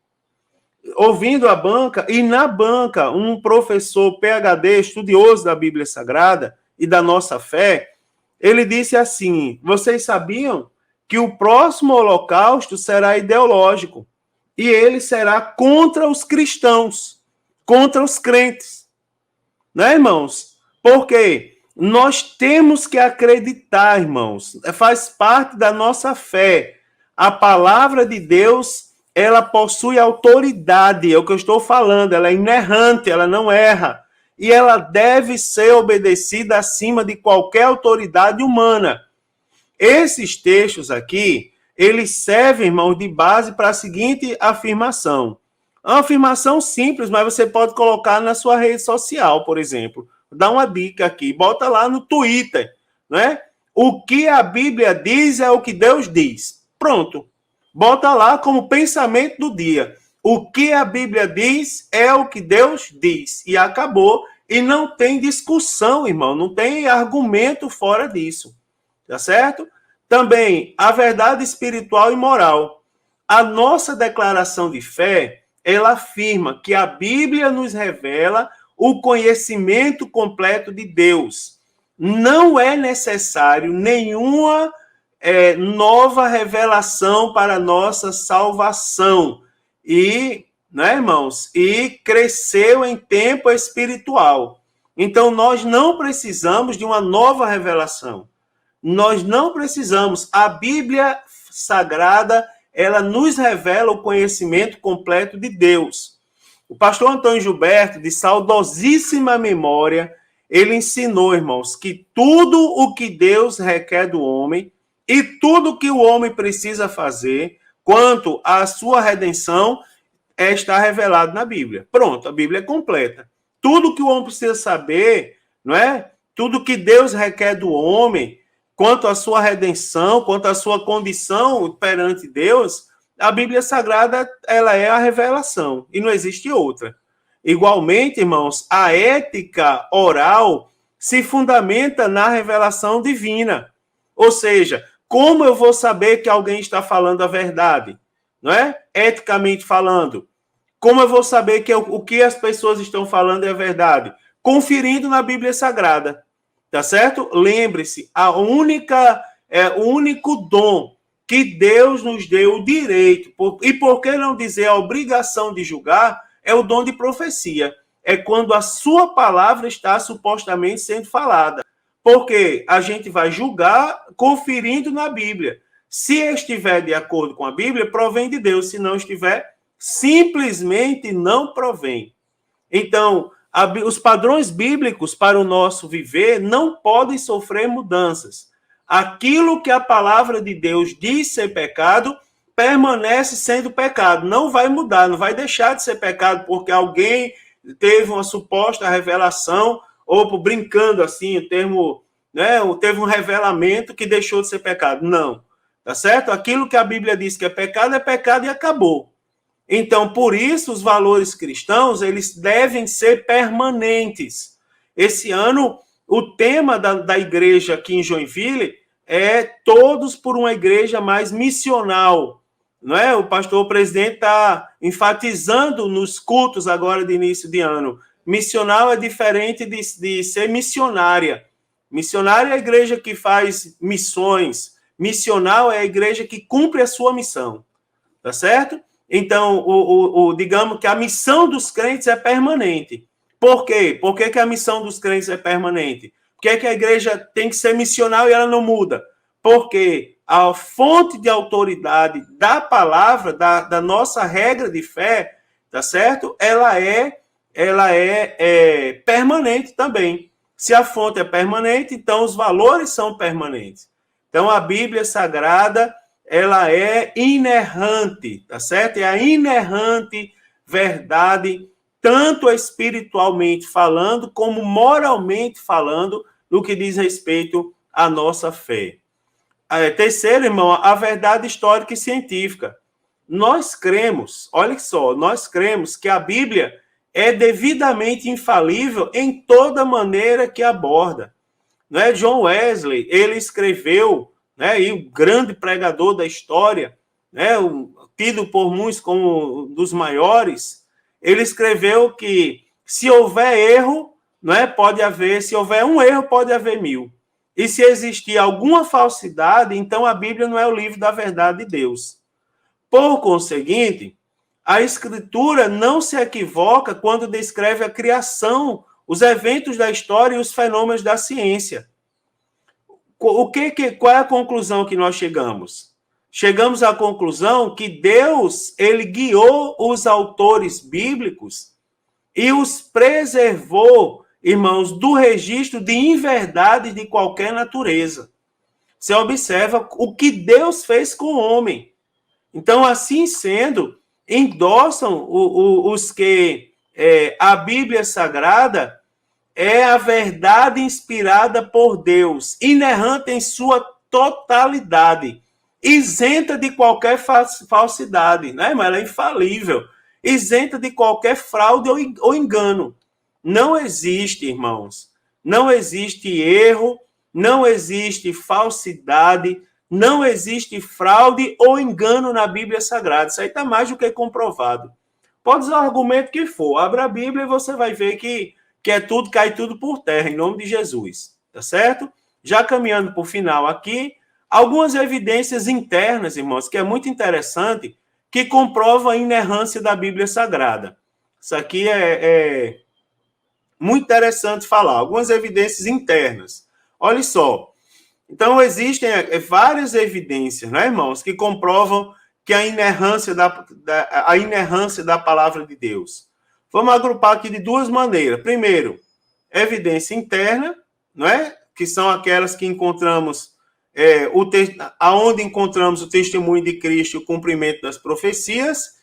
ouvindo a banca, e na banca, um professor PhD, estudioso da Bíblia Sagrada e da nossa fé, ele disse assim: vocês sabiam que o próximo holocausto será ideológico, e ele será contra os cristãos, contra os crentes. Né, irmãos? Porque nós temos que acreditar, irmãos. Faz parte da nossa fé. A palavra de Deus, ela possui autoridade. É o que eu estou falando. Ela é inerrante, ela não erra. E ela deve ser obedecida acima de qualquer autoridade humana. Esses textos aqui, eles servem, irmãos, de base para a seguinte afirmação. Uma afirmação simples, mas você pode colocar na sua rede social, por exemplo. Dá uma dica aqui, bota lá no Twitter, né? O que a Bíblia diz é o que Deus diz. Pronto. Bota lá como pensamento do dia. O que a Bíblia diz é o que Deus diz. E acabou. E não tem discussão, irmão. Não tem argumento fora disso. Tá certo? Também, a verdade espiritual e moral. A nossa declaração de fé, ela afirma que a Bíblia nos revela o conhecimento completo de Deus. Não é necessário nenhuma nova revelação para a nossa salvação. E, né, irmãos? E cresceu em tempo espiritual. Então, nós não precisamos de uma nova revelação. Nós não precisamos. A Bíblia Sagrada, ela nos revela o conhecimento completo de Deus. O pastor Antônio Gilberto, de saudosíssima memória, ele ensinou, irmãos, que tudo o que Deus requer do homem e tudo o que o homem precisa fazer quanto à sua redenção está revelado na Bíblia. Pronto, a Bíblia é completa. Tudo que o homem precisa saber, não é? Tudo que Deus requer do homem quanto à sua redenção, quanto à sua condição perante Deus, a Bíblia Sagrada, ela é a revelação, e não existe outra. Igualmente, irmãos, a ética oral se fundamenta na revelação divina. Ou seja, como eu vou saber que alguém está falando a verdade? Não é? Eticamente falando. Como eu vou saber que o que as pessoas estão falando é a verdade? Conferindo na Bíblia Sagrada. Tá certo? Lembre-se, o único dom que Deus nos deu o direito, e por que não dizer a obrigação de julgar, é o dom de profecia. É quando a sua palavra está supostamente sendo falada. Porque a gente vai julgar conferindo na Bíblia. Se estiver de acordo com a Bíblia, provém de Deus. Se não estiver, simplesmente não provém. Então, os padrões bíblicos para o nosso viver não podem sofrer mudanças. Aquilo que a palavra de Deus diz ser pecado, permanece sendo pecado. Não vai mudar, não vai deixar de ser pecado porque alguém teve uma suposta revelação, ou brincando assim, o termo, né, teve um revelamento que deixou de ser pecado. Não, tá certo? Aquilo que a Bíblia diz que é pecado e acabou. Então, por isso, os valores cristãos, eles devem ser permanentes. Esse ano, o tema da igreja aqui em Joinville é todos por uma igreja mais missional. Não é? O pastor presidente está enfatizando nos cultos agora de início de ano. Missional é diferente de ser missionária. Missionária é a igreja que faz missões. Missional é a igreja que cumpre a sua missão. Tá certo? Então, digamos que a missão dos crentes é permanente. Por quê? Por que a missão dos crentes é permanente? Por que a igreja tem que ser missional e ela não muda? Porque a fonte de autoridade da palavra, da nossa regra de fé, tá certo? Ela é permanente também. Se a fonte é permanente, então os valores são permanentes. Então, a Bíblia Sagrada, ela é inerrante, tá certo? É a inerrante verdade, tanto espiritualmente falando, como moralmente falando, no que diz respeito à nossa fé. Terceiro, irmão, a verdade histórica e científica. Nós cremos, olha só, nós cremos que a Bíblia é devidamente infalível em toda maneira que aborda. Não é? John Wesley, ele escreveu, né, e o grande pregador da história, né, tido por muitos como um dos maiores, ele escreveu que se houver erro, não é, se houver um erro, pode haver 1000. E se existir alguma falsidade, então a Bíblia não é o livro da verdade de Deus. Por conseguinte, a Escritura não se equivoca quando descreve a criação, os eventos da história e os fenômenos da ciência. Qual é a conclusão que nós chegamos? Chegamos à conclusão que Deus, ele guiou os autores bíblicos e os preservou, irmãos, do registro de inverdades de qualquer natureza. Você observa o que Deus fez com o homem. Então, assim sendo, endossam os que a Bíblia Sagrada é a verdade inspirada por Deus, inerrante em sua totalidade, isenta de qualquer falsidade, né? Mas ela é infalível, isenta de qualquer fraude ou engano. Não existe, irmãos, não existe erro, não existe falsidade, não existe fraude ou engano na Bíblia Sagrada. Isso aí está mais do que comprovado. Pode usar o argumento que for, abra a Bíblia e você vai ver que cai tudo por terra, em nome de Jesus, tá certo? Já caminhando para o final aqui, algumas evidências internas, irmãos, que é muito interessante, que comprovam a inerrância da Bíblia Sagrada. Isso aqui é muito interessante falar, algumas evidências internas. Olha só, então existem várias evidências, né, irmãos, que comprovam que a inerrância da palavra de Deus. Vamos agrupar aqui de duas maneiras. Primeiro, evidência interna, não é? Que são aquelas que encontramos, aonde encontramos o testemunho de Cristo e o cumprimento das profecias,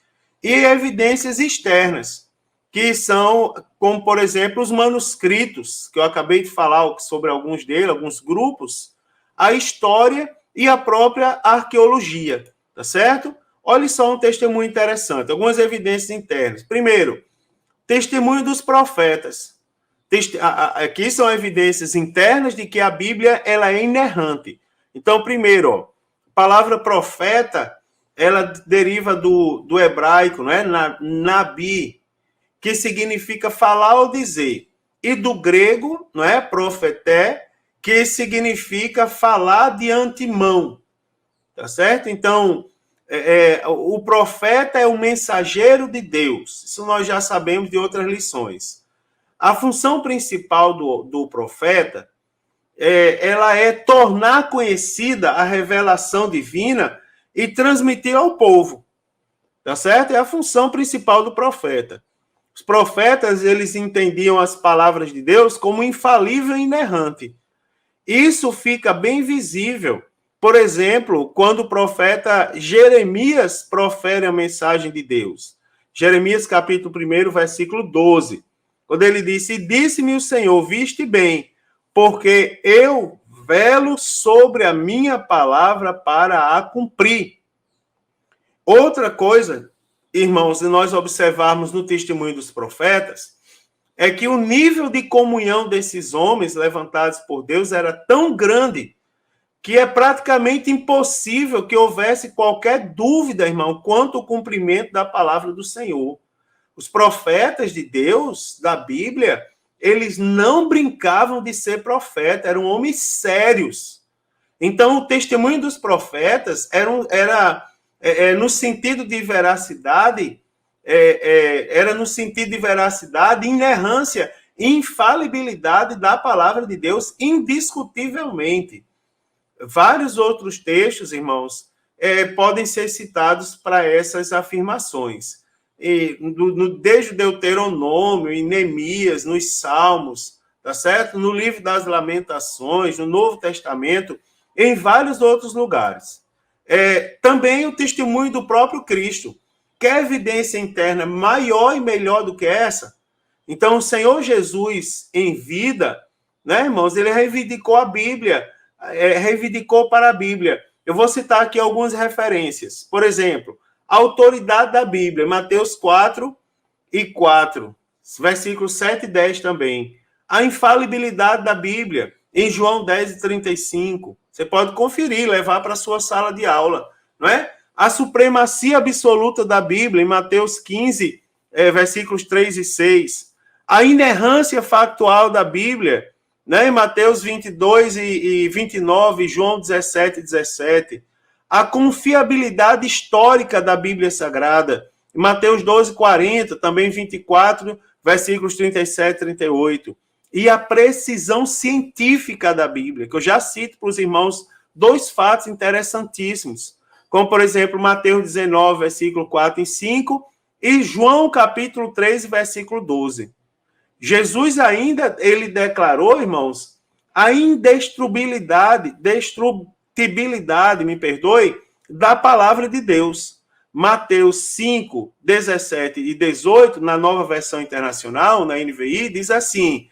e evidências externas, que são, como, por exemplo, os manuscritos, que eu acabei de falar sobre alguns deles, alguns grupos, a história e a própria arqueologia, tá certo? Olha só um testemunho interessante, algumas evidências internas. Primeiro, testemunho dos profetas. Aqui são evidências internas de que a Bíblia ela é inerrante. Então, primeiro, ó, a palavra profeta, ela deriva do hebraico, não é? Nabi, que significa falar ou dizer. E do grego, não é? Profeté, que significa falar de antemão. Tá certo? Então, o profeta é o mensageiro de Deus. Isso nós já sabemos de outras lições. A função principal do profeta ela é tornar conhecida a revelação divina e transmitir ao povo. Tá certo? É a função principal do profeta. Os profetas, eles entendiam as palavras de Deus como infalível e inerrante. Isso fica bem visível, por exemplo, quando o profeta Jeremias profere a mensagem de Deus. Jeremias, capítulo 1, versículo 12. Quando ele disse, disse-me o Senhor, viste bem, porque eu velo sobre a minha palavra para a cumprir. Outra coisa, irmãos, se nós observarmos no testemunho dos profetas, é que o nível de comunhão desses homens levantados por Deus era tão grande que é praticamente impossível que houvesse qualquer dúvida, irmão, quanto ao cumprimento da palavra do Senhor. Os profetas de Deus, da Bíblia, eles não brincavam de ser profeta, eram homens sérios. Então, o testemunho dos profetas era no sentido de veracidade, era no sentido de veracidade, inerrância, infalibilidade da palavra de Deus, indiscutivelmente. Vários outros textos, irmãos, podem ser citados para essas afirmações. Desde o Deuteronômio, em Neemias, nos Salmos, tá certo? No livro das Lamentações, no Novo Testamento, em vários outros lugares. Também o testemunho do próprio Cristo. Quer evidência interna maior e melhor do que essa? Então, o Senhor Jesus, em vida, né, irmãos, ele reivindicou a Bíblia, reivindicou para a Bíblia. Eu vou citar aqui algumas referências. Por exemplo, a autoridade da Bíblia, Mateus 4:4, versículos 7 e 10 também. A infalibilidade da Bíblia, em João 10:35. Você pode conferir, levar para a sua sala de aula, não é? A supremacia absoluta da Bíblia, em Mateus 15, versículos 3 e 6. A inerrância factual da Bíblia, né, em Mateus 22 e 29, João 17 e 17. A confiabilidade histórica da Bíblia Sagrada, em Mateus 12:40, também 24, versículos 37 e 38. E a precisão científica da Bíblia, que eu já cito para os irmãos dois fatos interessantíssimos, como, por exemplo, Mateus 19, versículo 4 e 5, e João, capítulo 13, versículo 12. Jesus ainda, ele declarou, irmãos, a indestrutibilidade, da palavra de Deus. Mateus 5, 17 e 18, na Nova Versão Internacional, na NVI, diz assim,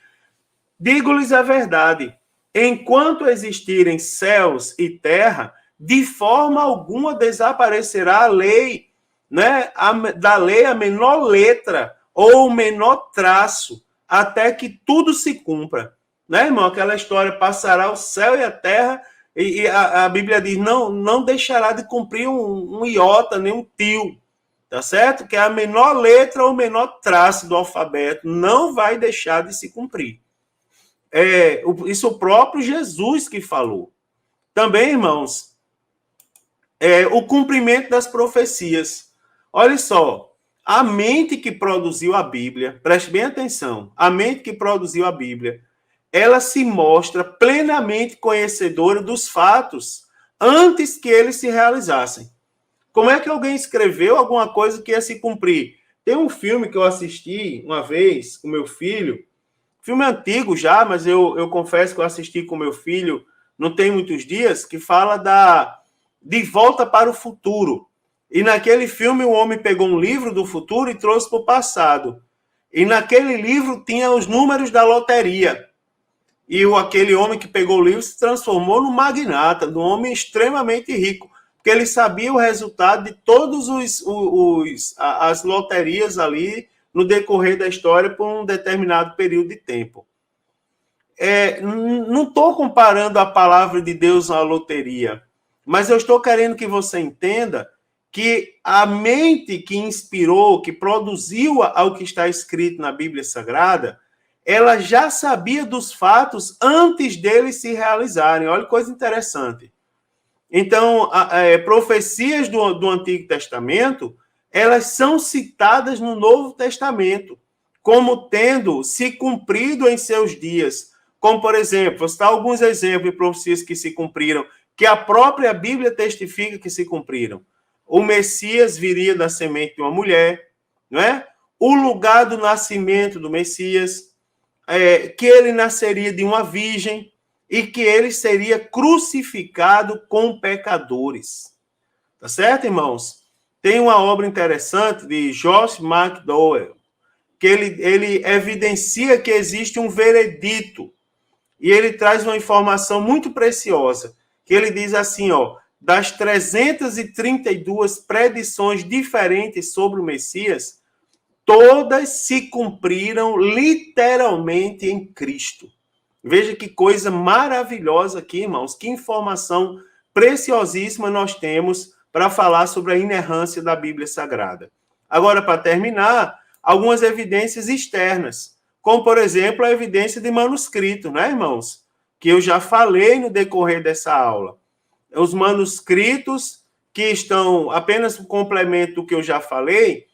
digo-lhes a verdade, enquanto existirem céus e terra, de forma alguma desaparecerá a lei, né? Da lei a menor letra ou o menor traço, até que tudo se cumpra. Né, irmão? Aquela história, passará o céu e a terra, e a Bíblia diz, não deixará de cumprir um iota, nem um tio, tá certo? Que é a menor letra ou o menor traço do alfabeto, não vai deixar de se cumprir. Isso o próprio Jesus que falou. Também, irmãos, o cumprimento das profecias. Olha só, a mente que produziu a Bíblia, preste bem atenção, a mente que produziu a Bíblia, ela se mostra plenamente conhecedora dos fatos antes que eles se realizassem. Como é que alguém escreveu alguma coisa que ia se cumprir? Tem um filme que eu assisti uma vez com meu filho, filme antigo já, mas eu confesso que eu assisti com meu filho não tem muitos dias, que fala de Volta para o Futuro. E naquele filme o homem pegou um livro do futuro e trouxe para o passado. E naquele livro tinha os números da loteria. E aquele homem que pegou o livro se transformou num magnata, num homem extremamente rico. porque ele sabia o resultado de todos as loterias ali no decorrer da história por um determinado período de tempo. Não estou comparando a palavra de Deus à loteria, mas eu estou querendo que você entenda que a mente que inspirou, que produziu ao que está escrito na Bíblia Sagrada, ela já sabia dos fatos antes deles se realizarem. Olha que coisa interessante. Então, profecias do Antigo Testamento, elas são citadas no Novo Testamento como tendo se cumprido em seus dias. Como, por exemplo, vou citar alguns exemplos de profecias que se cumpriram, que a própria Bíblia testifica que se cumpriram. O Messias viria da semente de uma mulher, não é? O lugar do nascimento do Messias, que ele nasceria de uma virgem e que ele seria crucificado com pecadores. Tá certo, irmãos? Tem uma obra interessante de Josh McDowell, que ele evidencia que existe um veredito. E ele traz uma informação muito preciosa, que ele diz assim, das 332 predições diferentes sobre o Messias, todas se cumpriram literalmente em Cristo. Veja que coisa maravilhosa aqui, irmãos, que informação preciosíssima nós temos para falar sobre a inerrância da Bíblia Sagrada. Agora, para terminar, algumas evidências externas, como, por exemplo, a evidência de manuscrito, né, irmãos? Que eu já falei no decorrer dessa aula. Os manuscritos que estão, apenas um complemento do que eu já falei,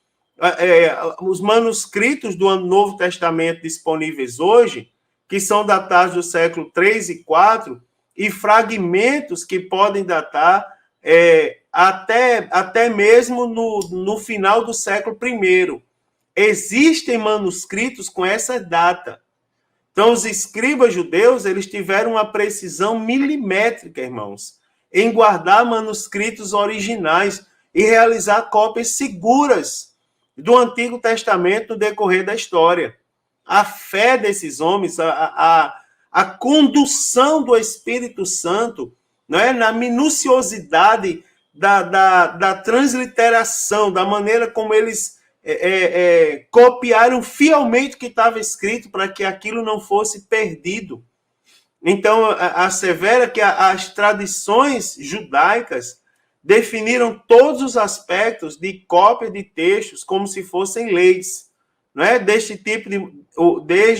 os manuscritos do Novo Testamento disponíveis hoje, que são datados do século 3 e 4, e fragmentos que podem datar até mesmo no final do século I. Existem manuscritos com essa data. Então, os escribas judeus, eles tiveram uma precisão milimétrica, irmãos, em guardar manuscritos originais e realizar cópias seguras do Antigo Testamento no decorrer da história. A fé desses homens, a condução do Espírito Santo, né, na minuciosidade da transliteração, da maneira como eles copiaram fielmente o que estava escrito para que aquilo não fosse perdido. Então, assevera que as tradições judaicas definiram todos os aspectos de cópia de textos como se fossem leis, não é? Desde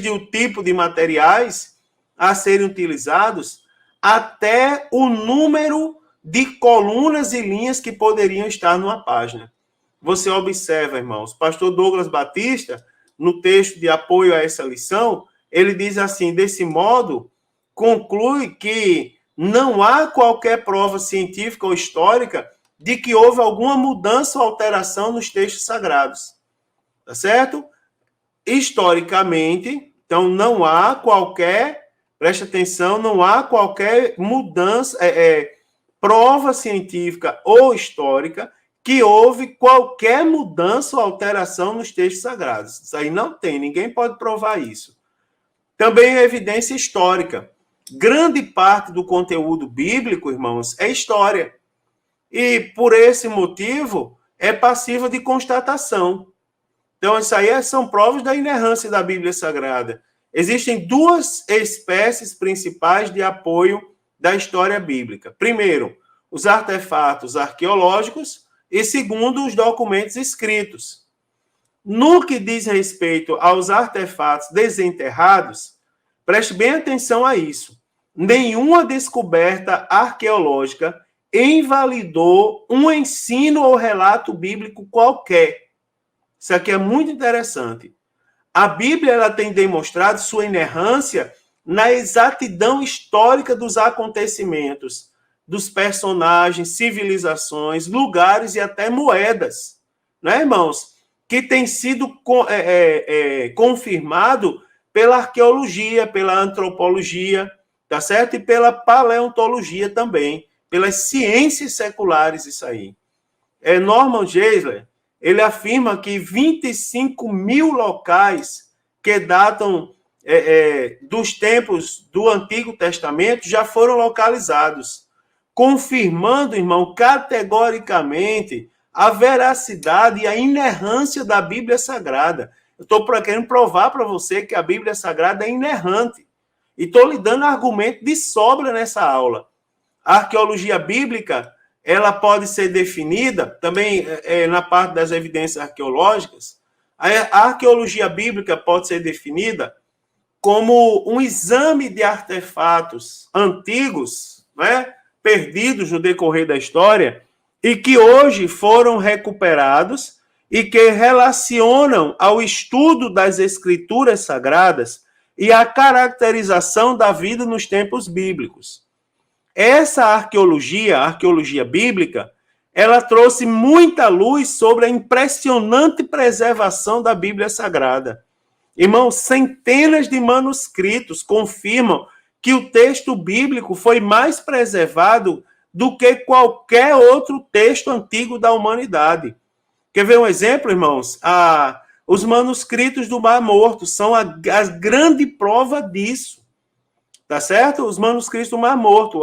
o tipo de materiais a serem utilizados até o número de colunas e linhas que poderiam estar numa página. Você observa, irmãos, pastor Douglas Batista, no texto de apoio a essa lição, ele diz assim, desse modo, conclui que não há qualquer prova científica ou histórica de que houve alguma mudança ou alteração nos textos sagrados. Tá certo? Historicamente, então não há qualquer, preste atenção, não há qualquer mudança, prova científica ou histórica que houve qualquer mudança ou alteração nos textos sagrados. Isso aí não tem, ninguém pode provar isso. Também é evidência histórica. Grande parte do conteúdo bíblico, irmãos, é história. E, por esse motivo, é passiva de constatação. Então, isso aí são provas da inerrância da Bíblia Sagrada. Existem duas espécies principais de apoio da história bíblica. Primeiro, os artefatos arqueológicos e, segundo, os documentos escritos. No que diz respeito aos artefatos desenterrados, preste bem atenção a isso. Nenhuma descoberta arqueológica invalidou um ensino ou relato bíblico qualquer. Isso aqui é muito interessante. A Bíblia ela tem demonstrado sua inerrância na exatidão histórica dos acontecimentos, dos personagens, civilizações, lugares e até moedas, né, irmãos? Que tem sido confirmado pela arqueologia, pela antropologia, tá certo? E pela paleontologia também, pelas ciências seculares, isso aí. Norman Geisler, ele afirma que 25 mil locais que datam dos tempos do Antigo Testamento já foram localizados. confirmando, irmão, categoricamente a veracidade e a inerrância da Bíblia Sagrada. Eu estou querendo provar para você que a Bíblia Sagrada é inerrante. E estou lhe dando argumento de sobra nessa aula. A arqueologia bíblica, ela pode ser definida, também na parte das evidências arqueológicas, a arqueologia bíblica pode ser definida como um exame de artefatos antigos, né, perdidos no decorrer da história, e que hoje foram recuperados e que relacionam ao estudo das escrituras sagradas e à caracterização da vida nos tempos bíblicos. Essa arqueologia, a arqueologia bíblica, ela trouxe muita luz sobre a impressionante preservação da Bíblia Sagrada. Irmãos, centenas de manuscritos confirmam que o texto bíblico foi mais preservado do que qualquer outro texto antigo da humanidade. Quer ver um exemplo, irmãos? Os manuscritos do Mar Morto são a grande prova disso. Tá certo? Os manuscritos do Mar Morto.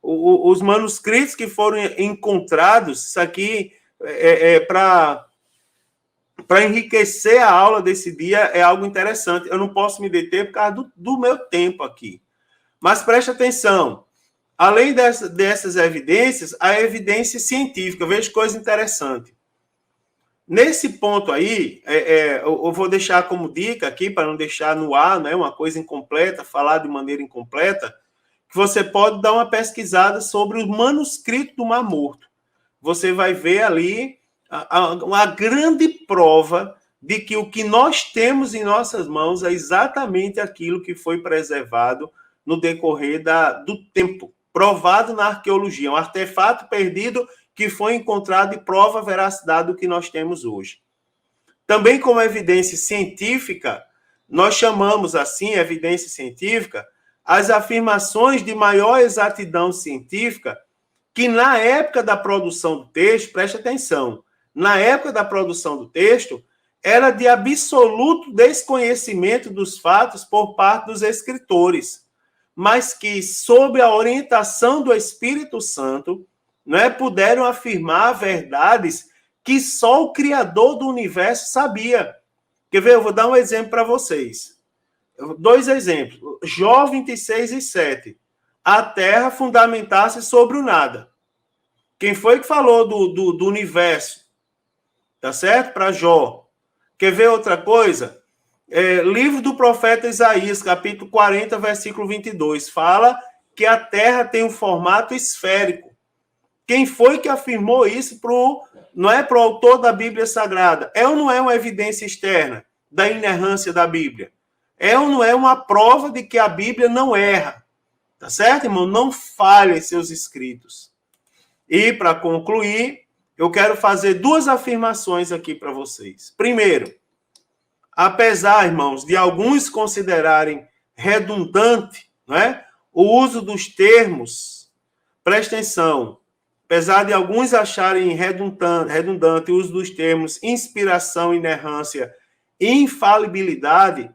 Os manuscritos que foram encontrados, isso aqui para enriquecer a aula desse dia é algo interessante. Eu não posso me deter por causa do meu tempo aqui. Mas preste atenção. Além dessas evidências, a evidência científica. Eu vejo coisa interessante. Nesse ponto aí, eu vou deixar como dica aqui, para não deixar no ar, né, uma coisa incompleta, falar de maneira incompleta, que você pode dar uma pesquisada sobre o manuscrito do Mar Morto. Você vai ver ali uma grande prova de que o que nós temos em nossas mãos é exatamente aquilo que foi preservado no decorrer do tempo, provado na arqueologia, um artefato perdido que foi encontrado e prova a veracidade do que nós temos hoje. Também como evidência científica, nós chamamos assim, evidência científica, as afirmações de maior exatidão científica que na época da produção do texto, preste atenção, na época da produção do texto, era de absoluto desconhecimento dos fatos por parte dos escritores, mas que, sob a orientação do Espírito Santo, puderam afirmar verdades que só o Criador do universo sabia. Quer ver? Eu vou dar um exemplo para vocês. 2 exemplos. Jó 26:7. A terra fundamentasse sobre o nada. Quem foi que falou do universo? Tá certo? Para Jó. Quer ver outra coisa? Livro do profeta Isaías, capítulo 40, versículo 22. Fala que a terra tem um formato esférico. Quem foi que afirmou isso não é para o autor da Bíblia Sagrada? É ou não é uma evidência externa da inerrância da Bíblia? É ou não é uma prova de que a Bíblia não erra? Tá certo, irmão? Não falha em seus escritos. E, para concluir, eu quero fazer 2 afirmações aqui para vocês. Primeiro, apesar, irmãos, de alguns considerarem redundante, o uso dos termos, presta atenção, apesar de alguns acharem redundante o uso dos termos inspiração, inerrância e infalibilidade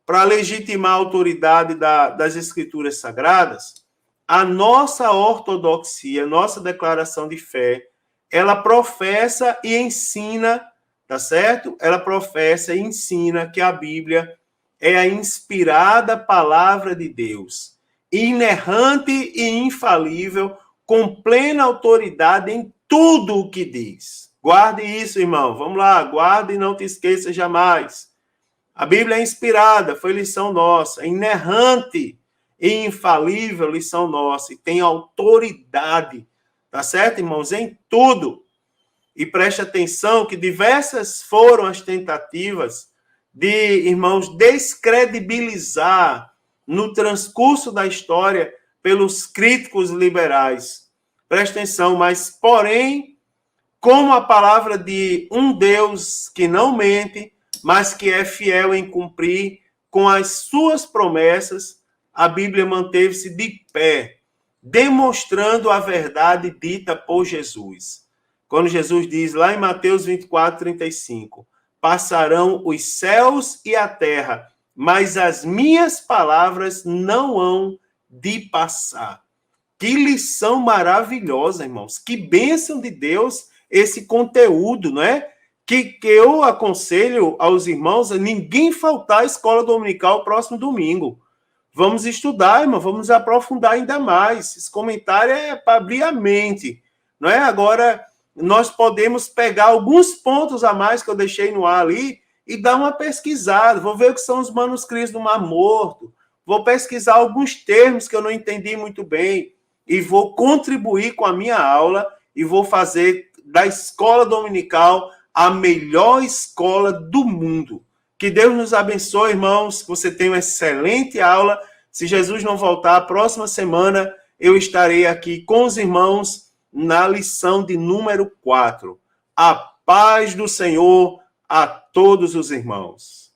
para legitimar a autoridade das escrituras sagradas, a nossa ortodoxia, nossa declaração de fé, ela professa e ensina, tá certo? Ela professa e ensina que a Bíblia é a inspirada palavra de Deus, inerrante e infalível, com plena autoridade em tudo o que diz. Guarde isso, irmão. Vamos lá, guarde e não te esqueça jamais. A Bíblia é inspirada, foi lição nossa, inerrante e infalível, lição nossa, e tem autoridade, tá certo, irmãos? Em tudo. E preste atenção que diversas foram as tentativas de, irmãos, descredibilizar no transcurso da história pelos críticos liberais. Preste atenção, mas, porém, como a palavra de um Deus que não mente, mas que é fiel em cumprir com as suas promessas, a Bíblia manteve-se de pé, demonstrando a verdade dita por Jesus. Quando Jesus diz lá em Mateus 24:35, passarão os céus e a terra, mas as minhas palavras não hão de passar. Que lição maravilhosa, irmãos. Que bênção de Deus esse conteúdo, não é? Que eu aconselho aos irmãos a ninguém faltar à escola dominical próximo domingo. Vamos estudar, irmão, vamos aprofundar ainda mais. Esse comentário é para abrir a mente, não é? Agora, nós podemos pegar alguns pontos a mais que eu deixei no ar ali e dar uma pesquisada. Vou ver o que são os manuscritos do Mar Morto. Vou pesquisar alguns termos que eu não entendi muito bem e vou contribuir com a minha aula e vou fazer da escola dominical a melhor escola do mundo. Que Deus nos abençoe, irmãos, que você tenha uma excelente aula. Se Jesus não voltar, a próxima semana eu estarei aqui com os irmãos na lição de número 4. A paz do Senhor a todos os irmãos.